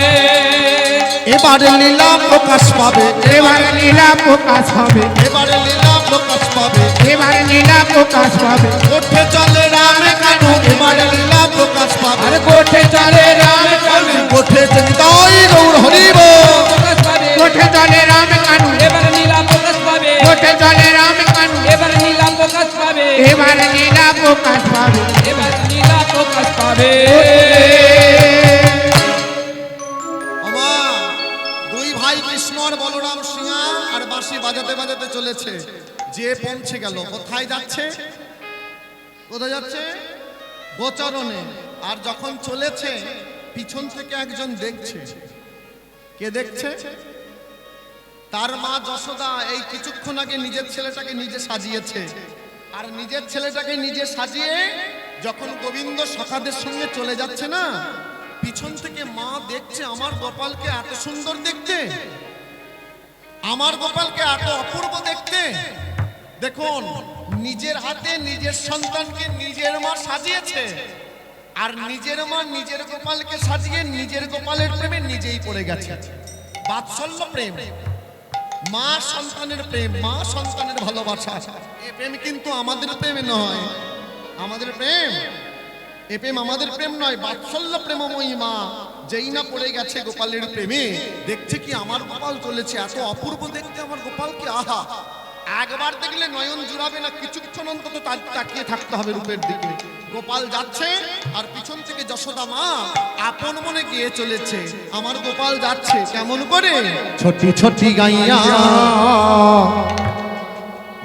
এবারে লীলা প্রকাশ পাবে, এবার লীলা প্রকাশ হবে, এবারে লীলা প্রকাশ পাবে, এবার লীলা প্রকাশ পাবে। কোঠে চলে রাম কানু, এবারে লীলা প্রকাশ পাবে। আর কোঠে চলে রাম কানু, কোঠে তাই গৌর হরিব, প্রকাশ পাবে। কোঠে চলে রাম কানু, এবার নীলা প্রকাশ পাবে, কোঠে চলে রাম কানু, এবার নীলা প্রকাশ পাবে, এবার লীলা প্রকাশ পাবে। এবার নীলা প্রকাশ পাবে। আমার 2 ভাই কৃষ্ণ আর বলরাম সিংহা আর বাঁশি বাজাতে বাজাতে চলেছে, যে পৌঁছে গেল। কোথায় যাচ্ছে? কোথায় যাচ্ছে? গোচরণে। আর যখন চলেছে, পিছন থেকে একজন দেখছে। কে দেখছে? তার মা যশোদা এই কিছুক্ষণ আগে নিজের ছেলেটাকে নিজে সাজিয়েছে। আর নিজের ছেলেটাকে নিজে সাজিয়ে যখন গোবিন্দ সখাদের সঙ্গে চলে যাচ্ছে না, পিছন থেকে মা দেখছে আমার গোপালকে এত সুন্দর দেখতে, আমার গোপালকে এত অপূর্ব দেখতে। দেখুন, নিজের হাতে নিজের সন্তানকে নিজের মা সাজিয়েছে, আর নিজের মা নিজের গোপালকে সাজিয়ে নিজের গোপালের প্রেমে নিজেই পড়ে গেছে। বাৎসল্য প্রেম, মা সন্তানের প্রেম, মা সন্তানের ভালোবাসা। এ প্রেম কিন্তু আমাদের প্রেম নয়। আমাদের প্রেম, এ প্রেম আমাদের প্রেম নয়। বাৎসল্য প্রেমময়ী মা যেই না পড়ে গেছে গোপালের প্রেমে, দেখছে কি আমার গোপাল চলেছে, এত অপূর্ব দেখতে আমার গোপালকে। আহা, একবার দেখলে নয়ন জুড়াবে না, কিছুক্ষণ অন্তত তাকিয়ে থাকতে হবে রূপের দিকে। গোপাল যাচ্ছে আর পিছন থেকে যশোদা মা আপন মনে গিয়ে চলেছে, আমার গোপাল যাচ্ছে কেমন করে? ছোটি ছোটি গাইয়া।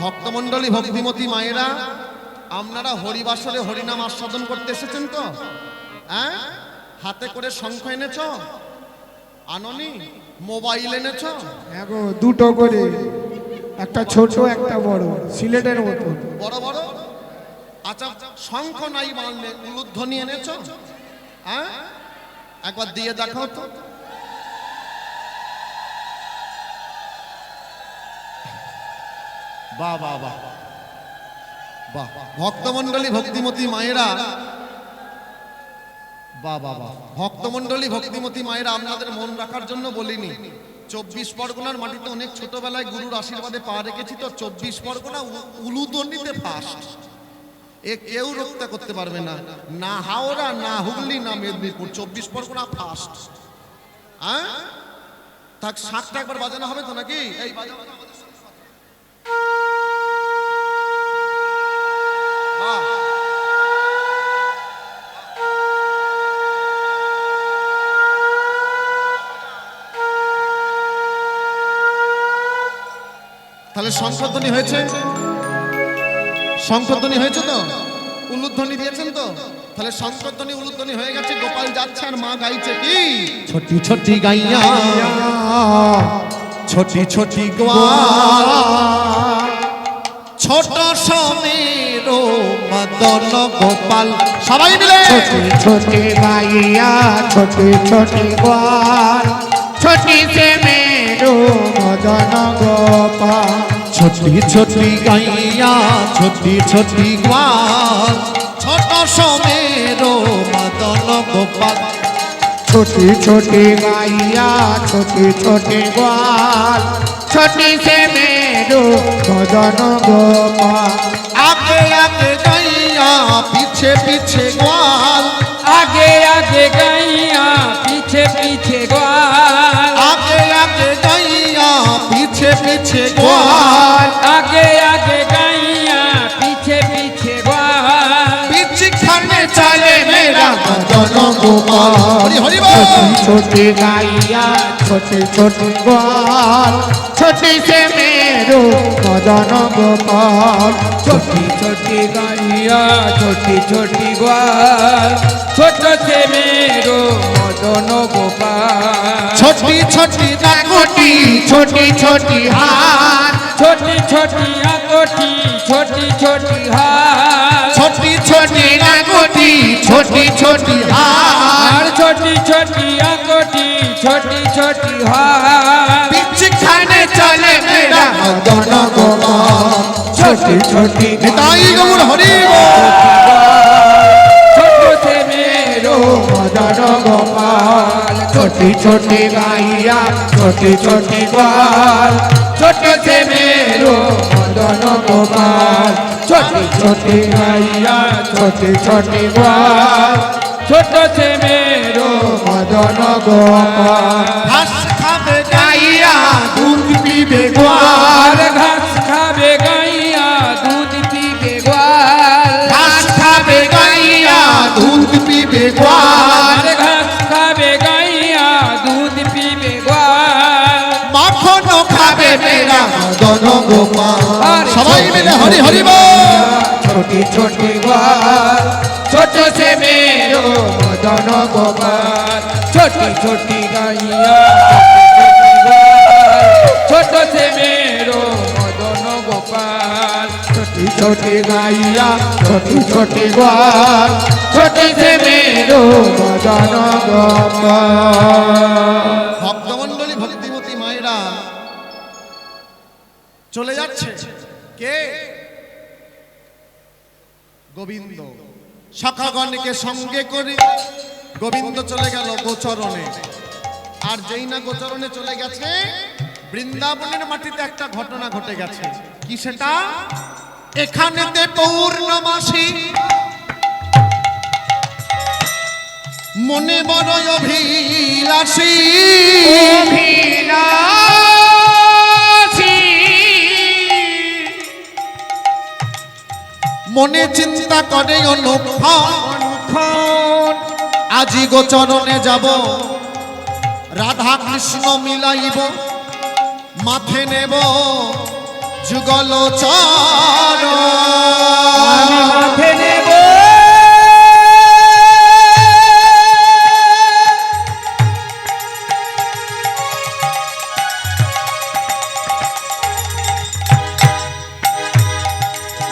ভক্তমণ্ডলী, ভক্তিমতী মায়েরা, আপনারা হরিবাসরে হরিনাম আস্বাদন করতে এসেছেন তো? হ্যাঁ, হাতে করে শঙ্খ এনেছ? আননি? মোবাইল এনেছ? এগো দুটো করে, একটা ছোট একটা বড়, সিলেটের মতো বড় বড়। আচ্ছা, শঙ্খ নাই মানলে উলুধ্বনি এনেছ? হ্যাঁ, একবার দিয়ে দেখাও তো। বাহ বাহ বাহ বাহ। ভক্তমণ্ডলী, ভক্তিমতী মায়েরা, বাহ বাহ বাহ। ভক্তমণ্ডলী, ভক্তিমতী মায়েরা, আপনাদের মন রাখার জন্য বলিনি, 24 পরগনার মাটিতে অনেক ছোটবেলায় গুরুর আশীর্বাদে পা রেখেছি তো। 24 পরগনা উলুধ্বনিতে ফার্স্ট। এ কেউ রক্ষা করতে পারবে না, না হাওড়া, না হুগলি, না মেদিনীপুর, 24 পরগনা ফার্স্ট। হ্যাঁ, থাক, শাকটা একবার বাজানো হবে তো নাকি? এই বাজানো। তাহলে শঙ্খধ্বনি হয়েছে? শঙ্খধ্বনি হয়েছে তো? উলুধ্বনি দিয়েছেন তো? তাহলে শঙ্খধ্বনি উলুধ্বনি হয়ে গেছে। গোপাল যাচ্ছে আর মা গাইছে কি? ছোটি ছোটি গাইয়া, ছোটি ছোটি গোয়াল, ছোট সমের মদন গোপাল। সবাই মিলে ছোটি ছোটি গাইয়া, ছোটি ছোটি গোয়াল, ছোটি সে মেরো মদন গোপাল। ছোটি ছোটি গাইয়া, ছোটি ছোটি গোয়াল, ছোট সমের মদন গোপাল। ছোটি ছোটি গাইয়া, ছোটি ছোটি গোয়াল, ছোটি সে মেরো মদন গোপাল। আগে আগে গাইয়া, পিছে পিছে গোয়াল, আগে আগে গাইয়া, পিছে পিছে গোয়াল, আগে আগে গাইয়া, পিছে পিছে গোয়াল, আগে আগে গাইয়া, পিছে পিছে গোয়াল। পিছখানে চলে মেরা মদন গোপাল। হরি হরি বল। ছোটি ছোটি গাইয়া, ছোটি ছোটি গোয়াল, ছোটি সে মেরো মদন গোপাল। ছোটি ছোটি গাইয়া, ছোটি ছোটি গোয়াল, ছোট সে মেরো মদন গোপাল। ছোটি ছোটি নাগটি, ছোটি ছোটি হাত, ছোটি ছোটি আকটি, ছোটি ছোটি হাত, ছোটি ছোটি নাগটি, ছোটি ছোটি হাত, আর ছোটি ছোটি আকটি, ছোটি ছোটি হাত। পিছখানে চলে মেরা মদন গোপাল। ছোটি ছোটি নিতাই গৌর হরি বল। ছোট সে মেরো মদন গোপাল। ছোটি ছোটি গাইয়া, ছোটি ছোটি গোয়াল, ছোট সে মেরো মদন গোপাল। ছোটি ছোটি গাইয়া, ছোটি ছোটি গোয়াল, ছোট সে মেরো মদন গোপাল। ঘাস খাবে গাইয়া দুধ পিবে গোয়াল, আর ঘাস খাবে গাইয়া, দুধ পিবে গোয়াল, ঘাস খাবে গাইয়া দুধ পিবে গোয়াল। আর ঘাস খাবে গাইয়া, দুধ পিবে গোয়াল। মাখন খাবে মেরা মদন গোপাল সবাই মিলে হরি হরি বল। छोटी छोटी ग्वाल छोटे से मेरो मदन गोपाल छोटी छोटी गाइया छोटो से मेरो मदन गोपाल छोटी छोटी गाइया छोटी छोटी ग्वाल छोटे से मेरो मदन गोपाल। ভক্তমণ্ডলী ভক্তিমতী মায়েরা চলে যাচ্ছে কে? গোবিন্দ সখাগণকে সঙ্গে করে গোবিন্দ চলে গেল গোচরণে। আর যেই না গোচরণে চলে গেছে, বৃন্দাবনের মাটিতে একটা ঘটনা ঘটে গেছে। কি সেটা? এখানেতে পৌর্ণমাসী মনে বড় অভিলাষী মনে চিন্তা করে অনুক্ষণ আজি গোচরণে যাব, রাধা কৃষ্ণ মিলাইব, মাথে নেব যুগল চরণ। মাথে নেব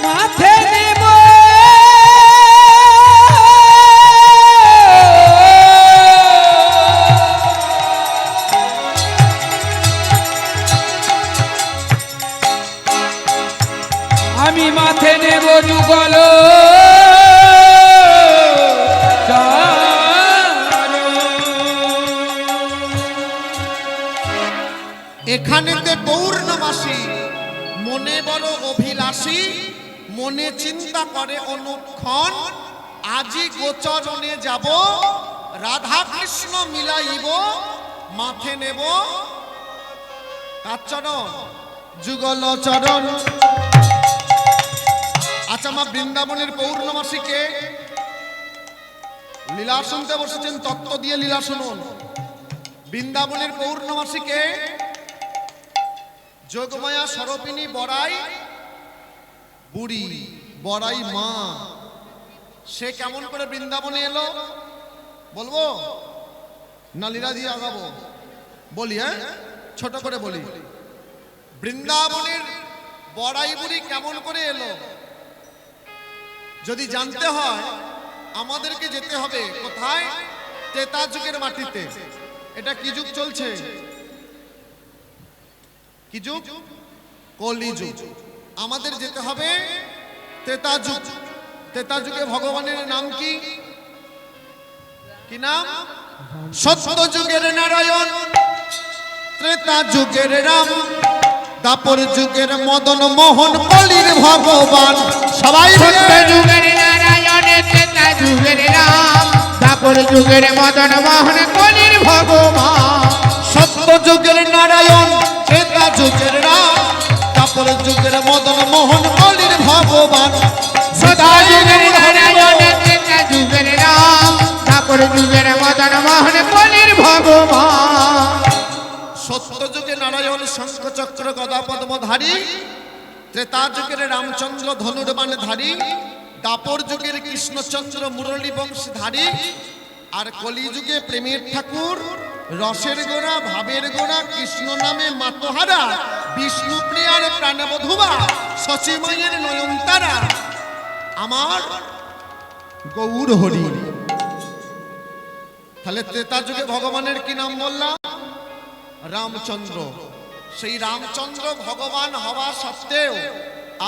মাথে নেব আমি মাথে নেব যুগল এখানেতে পৌর্ণমাসী মনে বড় অভিলাষী মনে চিন্তা করে অনুক্ষণ আজি গোচরণে যাব, রাধা কৃষ্ণ মিলাইব, মাথে নেব কার চরণ? যুগল চরণ। আচ্ছা মা, বৃন্দাবনের পৌর্ণমাসীকে লীলা শুনতে বসেছেন, তত্ত্ব দিয়ে লীলা শুনুন। বৃন্দাবনের পৌর্ণমাসীকে যোগমায়া স্বরূপিণী বড়াই বুড়ি, বড়াই মা, সে কেমন করে বৃন্দাবনে এলো বলবো না লীলা দিয়ে আগাবো? বলি, হ্যাঁ ছোট করে বলি। বৃন্দাবনের বড়াই বুড়ি কেমন করে এলো যদি জানতে হয়, আমাদেরকে যেতে হবে কোথায়? ত্রেতা যুগের মাটিতে। এটা কি যুগ চলছে? কি যুগ? কলি যুগ। আমাদের যেতে হবে ত্রেতা যুগ। ত্রেতা যুগে ভগবানের নাম কি? কি নাম? সত্য যুগের নারায়ণ, ত্রেতা যুগের রাম, দাপর যুগের মদন মোহন, কলির ভগবান। সবাই সত্য যুগের নারায়ণ, ত্রেতা যুগের রাম, দাপর যুগের মদন মোহন, কলির ভগবান। সত্য যুগের নারায়ণ, ত্রেতা যুগের রাম, দাপর যুগের মদন মোহন, কলির ভগবান। সত্য যুগের নারায়ণ, ত্রেতা যুগের রাম, দাপর যুগের মদন মোহন, কলির ভগবান। সত্য যুগে নারায়ণ শঙ্খ চক্র গদা পদ্মধারী, ত্রেতা যুগের রামচন্দ্র ধনুর্বাণ ধারী, দাপর যুগের কৃষ্ণচন্দ্র মুরলী বংশধারী, আর কলি যুগে প্রেমের ঠাকুর, রসের গোড়া, ভাবের গোড়া, কৃষ্ণ নামে মাতোহারা, বিষ্ণু প্রিয়ার প্রাণবধুবা, শচীময়ের নয়নতারা, আমার গৌর হরি। তাহলে ত্রেতা যুগে ভগবানের কি নাম বললাম? রামচন্দ্র। সেই রামচন্দ্র ভগবান হওয়া সত্ত্বেও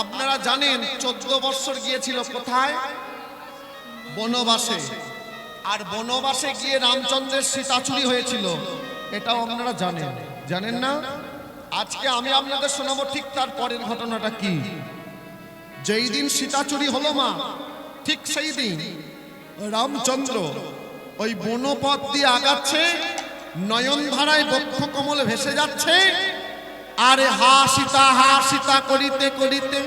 আপনারা জানেন 14 বছর গিয়েছিল কোথায়? বনবাসে। আর বনবাসে গিয়ে রামচন্দ্রের সীতা চুরি হয়েছিল, এটাও আপনারা জানেন। জানেন না? আজকে আমি আপনাদের শোনাবো ঠিক তার পরের ঘটনাটা কি। যেই দিন সীতা চুরি হলো মা, ঠিক সেই দিন রামচন্দ্র ওই বনপথ দিয়ে আগাচ্ছে, নয়ন ধারায় বক্ষ কমল ভেসে যাচ্ছে, আরে হা সীতা করিতে করিতে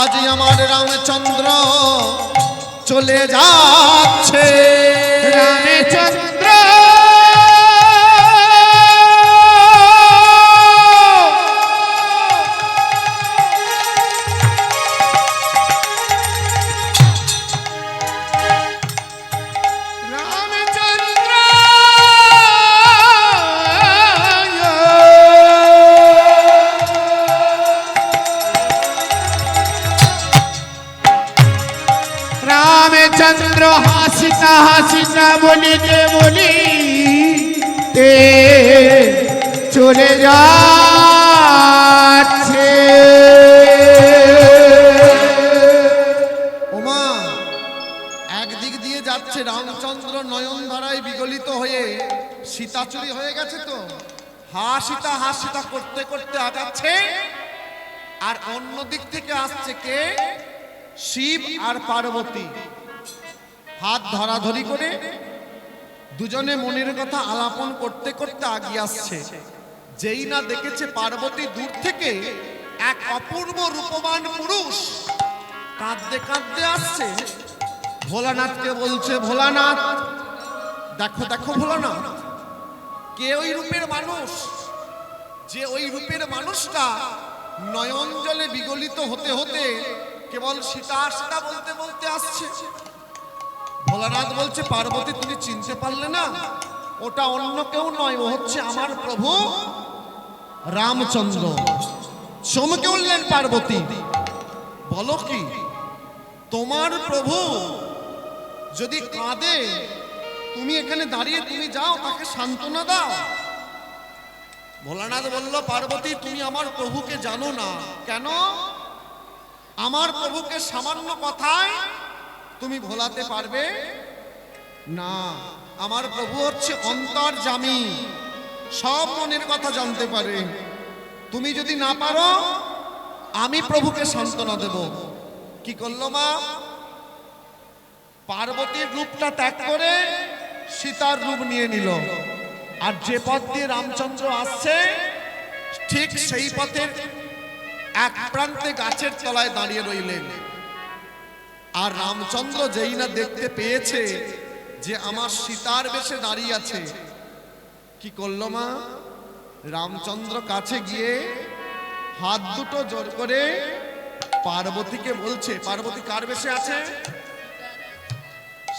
আজ আমার রামচন্দ্র চলে যাচ্ছে। রামচন্দ্র হাসিতা হাসিতা বলিতে বলিতে চলে যাচ্ছে। ওমা, একদিক দিয়ে যাচ্ছে রামচন্দ্র নয়ন ধারায় বিগলিত হয়ে, সীতাচুরি হয়ে গেছে তো, হাসিতা হাসিতা করতে করতে আগাচ্ছে। আর অন্য দিক থেকে আসছে কে? শিব আর পার্বতী হাত ধরাধরি করে দুজনে মনের কথা আলাপন করতে করতে আগিয়ে আসছে। যেই না দেখেছে পার্বতী দূর থেকে এক অপূর্ব রূপবান পুরুষ কাঁদতে কাঁদতে আসছে, ভোলানাথকে বলছে, ভোলানাথ দেখো দেখো ভোলানাথ, কে ওই রূপের মানুষ? যে ওই রূপের মানুষটা নয়ন জলে বিগলিত হতে হতে কেবল সীতা সীতা বলতে বলতে আসছে। ভোলানাথ বলছে, পার্বতী তুমি চিনতে পারলে না? ওটা অন্য কেউ নয়, ও হচ্ছে আমার প্রভু রামচন্দ্র। চমকে উঠলেন পার্বতী, বলো কি, তোমার প্রভু যদি কাঁদে তুমি এখানে দাঁড়িয়ে তুমি যাও তাকে সান্ত্বনা দাও? ভোলানাথ বলল, পার্বতী তুমি আমার প্রভুকে জানো না। কেন? আমার প্রভুকে সামান্য কথায় তুমি ভোলাতে পারবে না। আমার প্রভু হচ্ছে অন্তর্যামী, সব মনের কথা জানতে পারে। তুমি যদি না পারো আমি প্রভুকে সান্ত্বনা দেব। কি করলো মা? পার্বতীর রূপটা ত্যাগ করে সীতার রূপ নিয়ে নিল। আর যে পথ দিয়ে রামচন্দ্র আসছে ঠিক সেই পথের এক প্রান্তে গাছের তলায় দাঁড়িয়ে রইলেন। আর রামচন্দ্র যেই না দেখতে পেয়েছে যে আমার সীতার বেশে দাঁড়িয়ে আছে, কি করলো মা? রামচন্দ্র কাছে গিয়ে হাত দুটো জোর করে পার্বতীকে বলছে, পার্বতী কার বেশে আছে?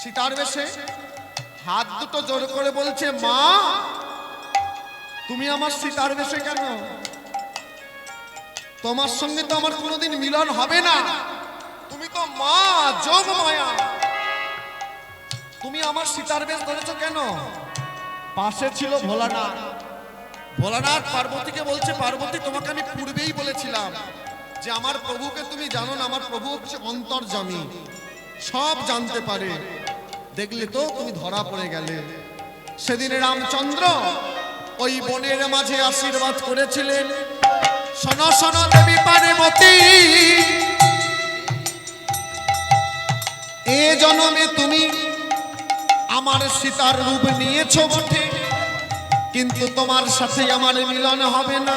সীতার বেশে। হাত দুটো জোর করে বলছে, মা তুমি আমার সীতার বেশে কেন? তোমার সঙ্গে তো আমার কোনোদিন মিলন হবে না, তুমি তো মা যোগ মায়া, তুমি আমার সীতার বেশ ধরেছো কেন? পাশে ছিল ভোলানাথ। ভোলানাথ পার্বতীকে বলছে, পার্বতী তোমাকে আমি পূর্বেই বলেছিলাম যে আমার প্রভুকে তুমি জানো না, আমার প্রভু হচ্ছে অন্তর্যামী, সব জানতে পারে। দেখলে তো তুমি ধরা পড়ে গেলে। সেদিনে রামচন্দ্র ওই বনের মাঝে আশীর্বাদ করেছিলেন, শোনো শোনো দেবী পার্বতী, এ জন্মে তুমি আমার সীতার রূপ নিয়েছো বটে, কিন্তু তোমার সাথে আমার মিলন হবে না।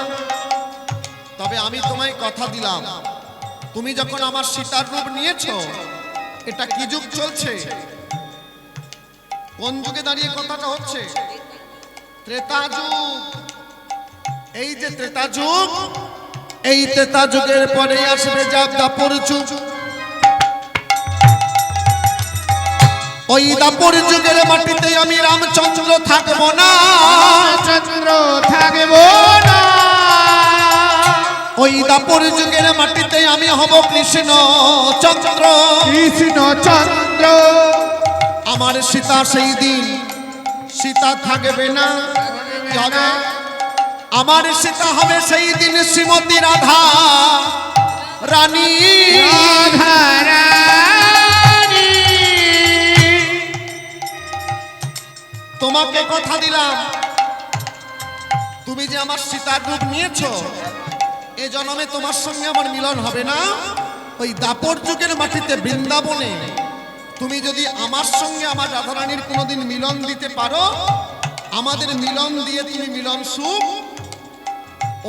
তবে আমি তোমায় কথা দিলাম, তুমি যখন আমার সীতার রূপ নিয়েছো, এটা কি যুগ চলছে? কোন যুগে দাঁড়িয়ে কথাটা হচ্ছে? ত্রেতা যুগ। এই যে ত্রেতা যুগ, এই ত্রেতা যুগের পরে আসবে দ্বাপর যুগ। ওই দ্বাপর যুগের মাটিতে আমি রামচন্দ্র থাকবো না, চন্দ্র থাকবো না। ওই দ্বাপর যুগের মাটিতে আমি হব কৃষ্ণ চন্দ্র। কৃষ্ণ চন্দ্র। আমার সীতা সেই দিন সীতা থাকবে না, কি হবে? আমার সীতা হবে সেই দিন শ্রীমতী রাধা রানী। রাধা রানী। তোমাকে কথা দিলাম, তুমি যে আমার সীতার রূপ নিয়েছো, এ জন্মে তোমার সঙ্গে আমার মিলন হবে না। ওই দাপর যুগের মাটিতে বৃন্দাবনে তুমি যদি আমার সঙ্গে আমার রাধারানীর কোনোদিন মিলন দিতে পারো, আমাদের মিলন দিয়ে তুমি মিলন সুখ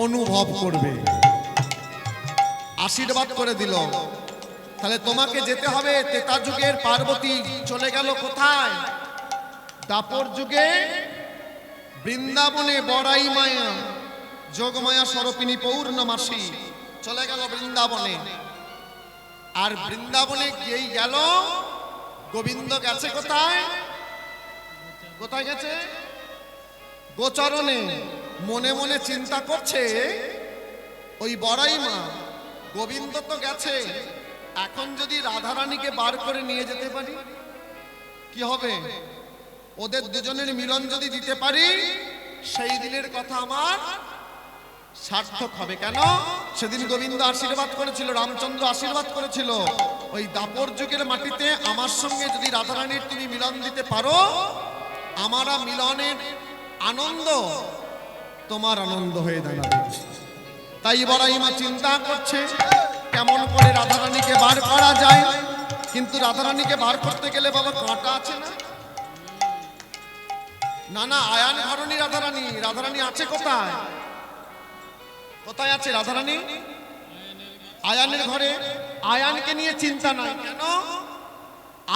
অনুভব করবে। আশীর্বাদ করে দিল। তাহলে তোমাকে যেতে হবে। ত্রেতা যুগের পার্বতী চলে গেল কোথায়? দাপর যুগে বৃন্দাবনে বড়াই মায়া যোগমায়া স্বরূপিণী পৌর্ণমাসী চলে গেল বৃন্দাবনে। আর বৃন্দাবনে গিয়েই গেল গোবিন্দ গেছে কোথায়? কোথায় গেছে? গোচরণে। মনে মনে চিন্তা করছে, ওই বড়াই মা গোবিন্দ তো গেছে, এখন যদি রাধারানীকে বার করে নিয়ে যেতে পারি, কি হবে? ওদের দুজনের মিলন যদি দিতে পারি, সেই দিনের কথা আমার সার্থক হবে। কেন? সেদিন গোবিন্দ আশীর্বাদ করেছিল, রামচন্দ্র আশীর্বাদ করেছিল, ওই দাপর যুগের মাটিতে আমার সঙ্গে যদি রাধারানীর তুমি মিলন দিতে পারো, আমারা মিলনের আনন্দ তোমার আনন্দ হয়ে দাঁড়াবে। তাই বড়াই মা চিন্তা করছে কেমন করে রাধারানীকে বার করা যায়। কিন্তু রাধারানীকে বার করতে গেলে বাবা কাঁটা আছে না? না না, আয়ান ঘরণী রাধারানী। রাধারানী আছে কোথায়? কোথায় আছে রাধারানী? আয়ানের ঘরে। আয়ানকে নিয়ে চিন্তা নাই। কেন?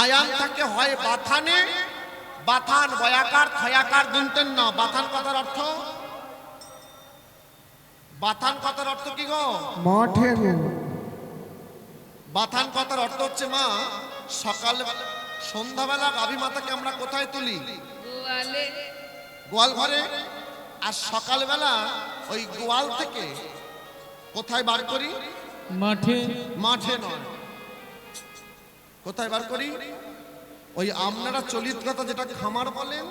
আয়ান থাকে হয় বাথানে, বাথান বয়াকার থয়াকার দুনতেন না। বাথান কথার অর্থ, বাথান কথার অর্থ কি গো? মাঠে গো। বাথান কথার অর্থ হচ্ছে মা সকাল সন্ধ্যাবেলা গাভী মাতাকে আমরা কোথায় তুলি? গোয়াল ঘরে। আর সকালবেলা ওই গোয়াল থেকে কোথায় বার করি? মাঠে। মাঠে নয়, কোথায় বার করি? ওই আপনারা চলিত কথা যেটা খামার বলেন,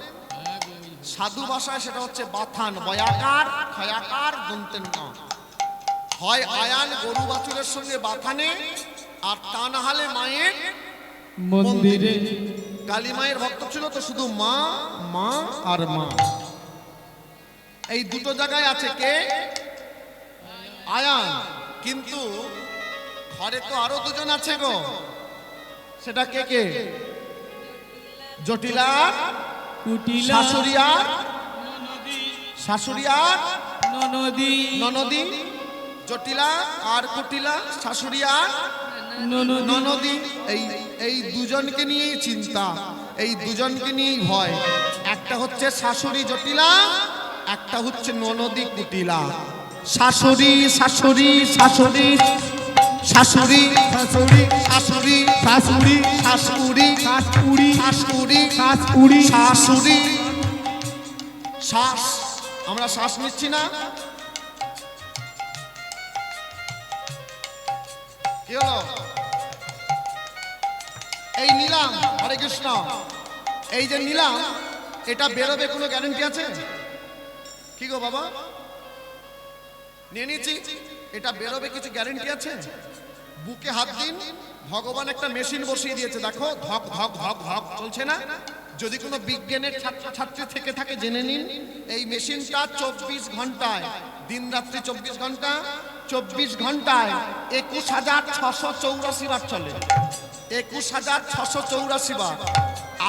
সাধু ভাষায় সেটা হচ্ছে বাথান বয়াকার খয়াকার দন্তেন না। হয় আয়ান গরু বাছুরের সঙ্গে বাথানে, আর তা না হলে মায়ের মন্দিরে। কালী মায়ের ভক্ত ছিল তো শুধু মা মা আর মা, এই দুটো জায়গায় আছে কে? আয়ান। কিন্তু ঘরে তো আরো দুজন আছে গো, সেটা কে কে? জটিলা কুটিলা। শাশুড়ি আর শাশুড়ি আর ননদী। ননদী। জটিলা আর কুটিলা, শাশুড়ি আর ননদী। ননদী। এই দুজনকে নিয়েই চিন্তা, এই দুজনকে নিয়েই ভয়। একটা হচ্ছে শাশুড়ি জটিলা, একটা হচ্ছে ননদী কুটিলা। শাশুড়ি শাশুড়ি শাশুড়ি শাশুড়ি শাশুড়ি শাশুড়ি শাশুড়ি শাশুড়ি শাশুড়ি শাশুড়ি শাশুড়ি শাশুড়ি শ্বাস। আমরা শ্বাস নিচ্ছি না? কি হলো? এই নিলাম, হরে কৃষ্ণ, এই যে নিলাম, এটা বেরোবে কোনো গ্যারান্টি আছে? কি গো বাবা, নিয়ে নিচ্ছি, এটা বেরোবে কিছু গ্যারান্টি আছে? বুকে হাত দিন, ভগবান একটা মেশিন বসিয়ে দিয়েছে, দেখো ধক ধক ধক ধক চলছে না? যদি কোনো বিজ্ঞানের ছাত্রছাত্রী থেকে থাকে জেনে নিন, এই মেশিনটা 24 ঘন্টায়, দিন রাত্রি 24 ঘন্টা, 24 ঘন্টায় 21,684 বার চলে। 21,684 বার।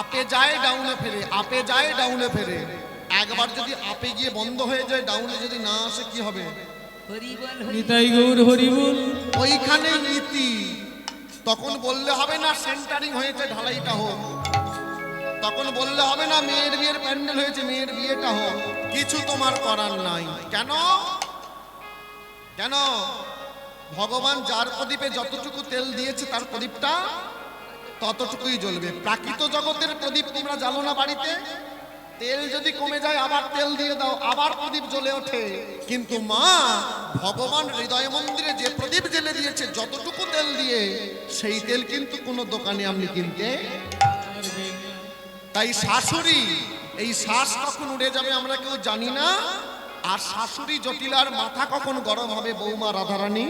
আপে যায় ডাউনে ফেরে, আপে যায় ডাউনে ফেরে। একবার যদি আপে গিয়ে বন্ধ হয়ে যায়, ডাউনে যদি না আসে, কি হবে? নিতাই গৌর হরিবল। ওইখানে নীতি। তখন বললে হবে না সেন্টারিং হয়েছে, ঢালাইটা হোক। তখন বললে হবে না মেয়ের বিয়ের প্যান্ডেল হয়েছে, মেয়ের বিয়েটা হোক। কিছু তোমার করার নাই। কেন? কেন? ভগবান যার প্রদীপে যতটুকু তেল দিয়েছে তার প্রদীপটা ততটুকুই জ্বলবে। প্রাকৃত জগতের প্রদীপ তোমরা জ্বালো না বাড়িতে, তেল যদি কমে যায় আবার তেল দিয়ে দাও, আবার প্রদীপ জ্বলে ওঠে। কিন্তু মা ভগবান হৃদয় মন্দিরে যে প্রদীপ জ্বেলে দিয়েছে যতটুকু তেল দিয়ে, সেই তেল কিন্তু কোনো দোকানে আপনি কিনতে। তাই শাশুড়ি, এই শ্বাস কখন উড়ে যাবে আমরা কেউ জানি না। আর শাশুড়ি জটিলার মাথা কখন গরম হবে বৌমা রাধারানী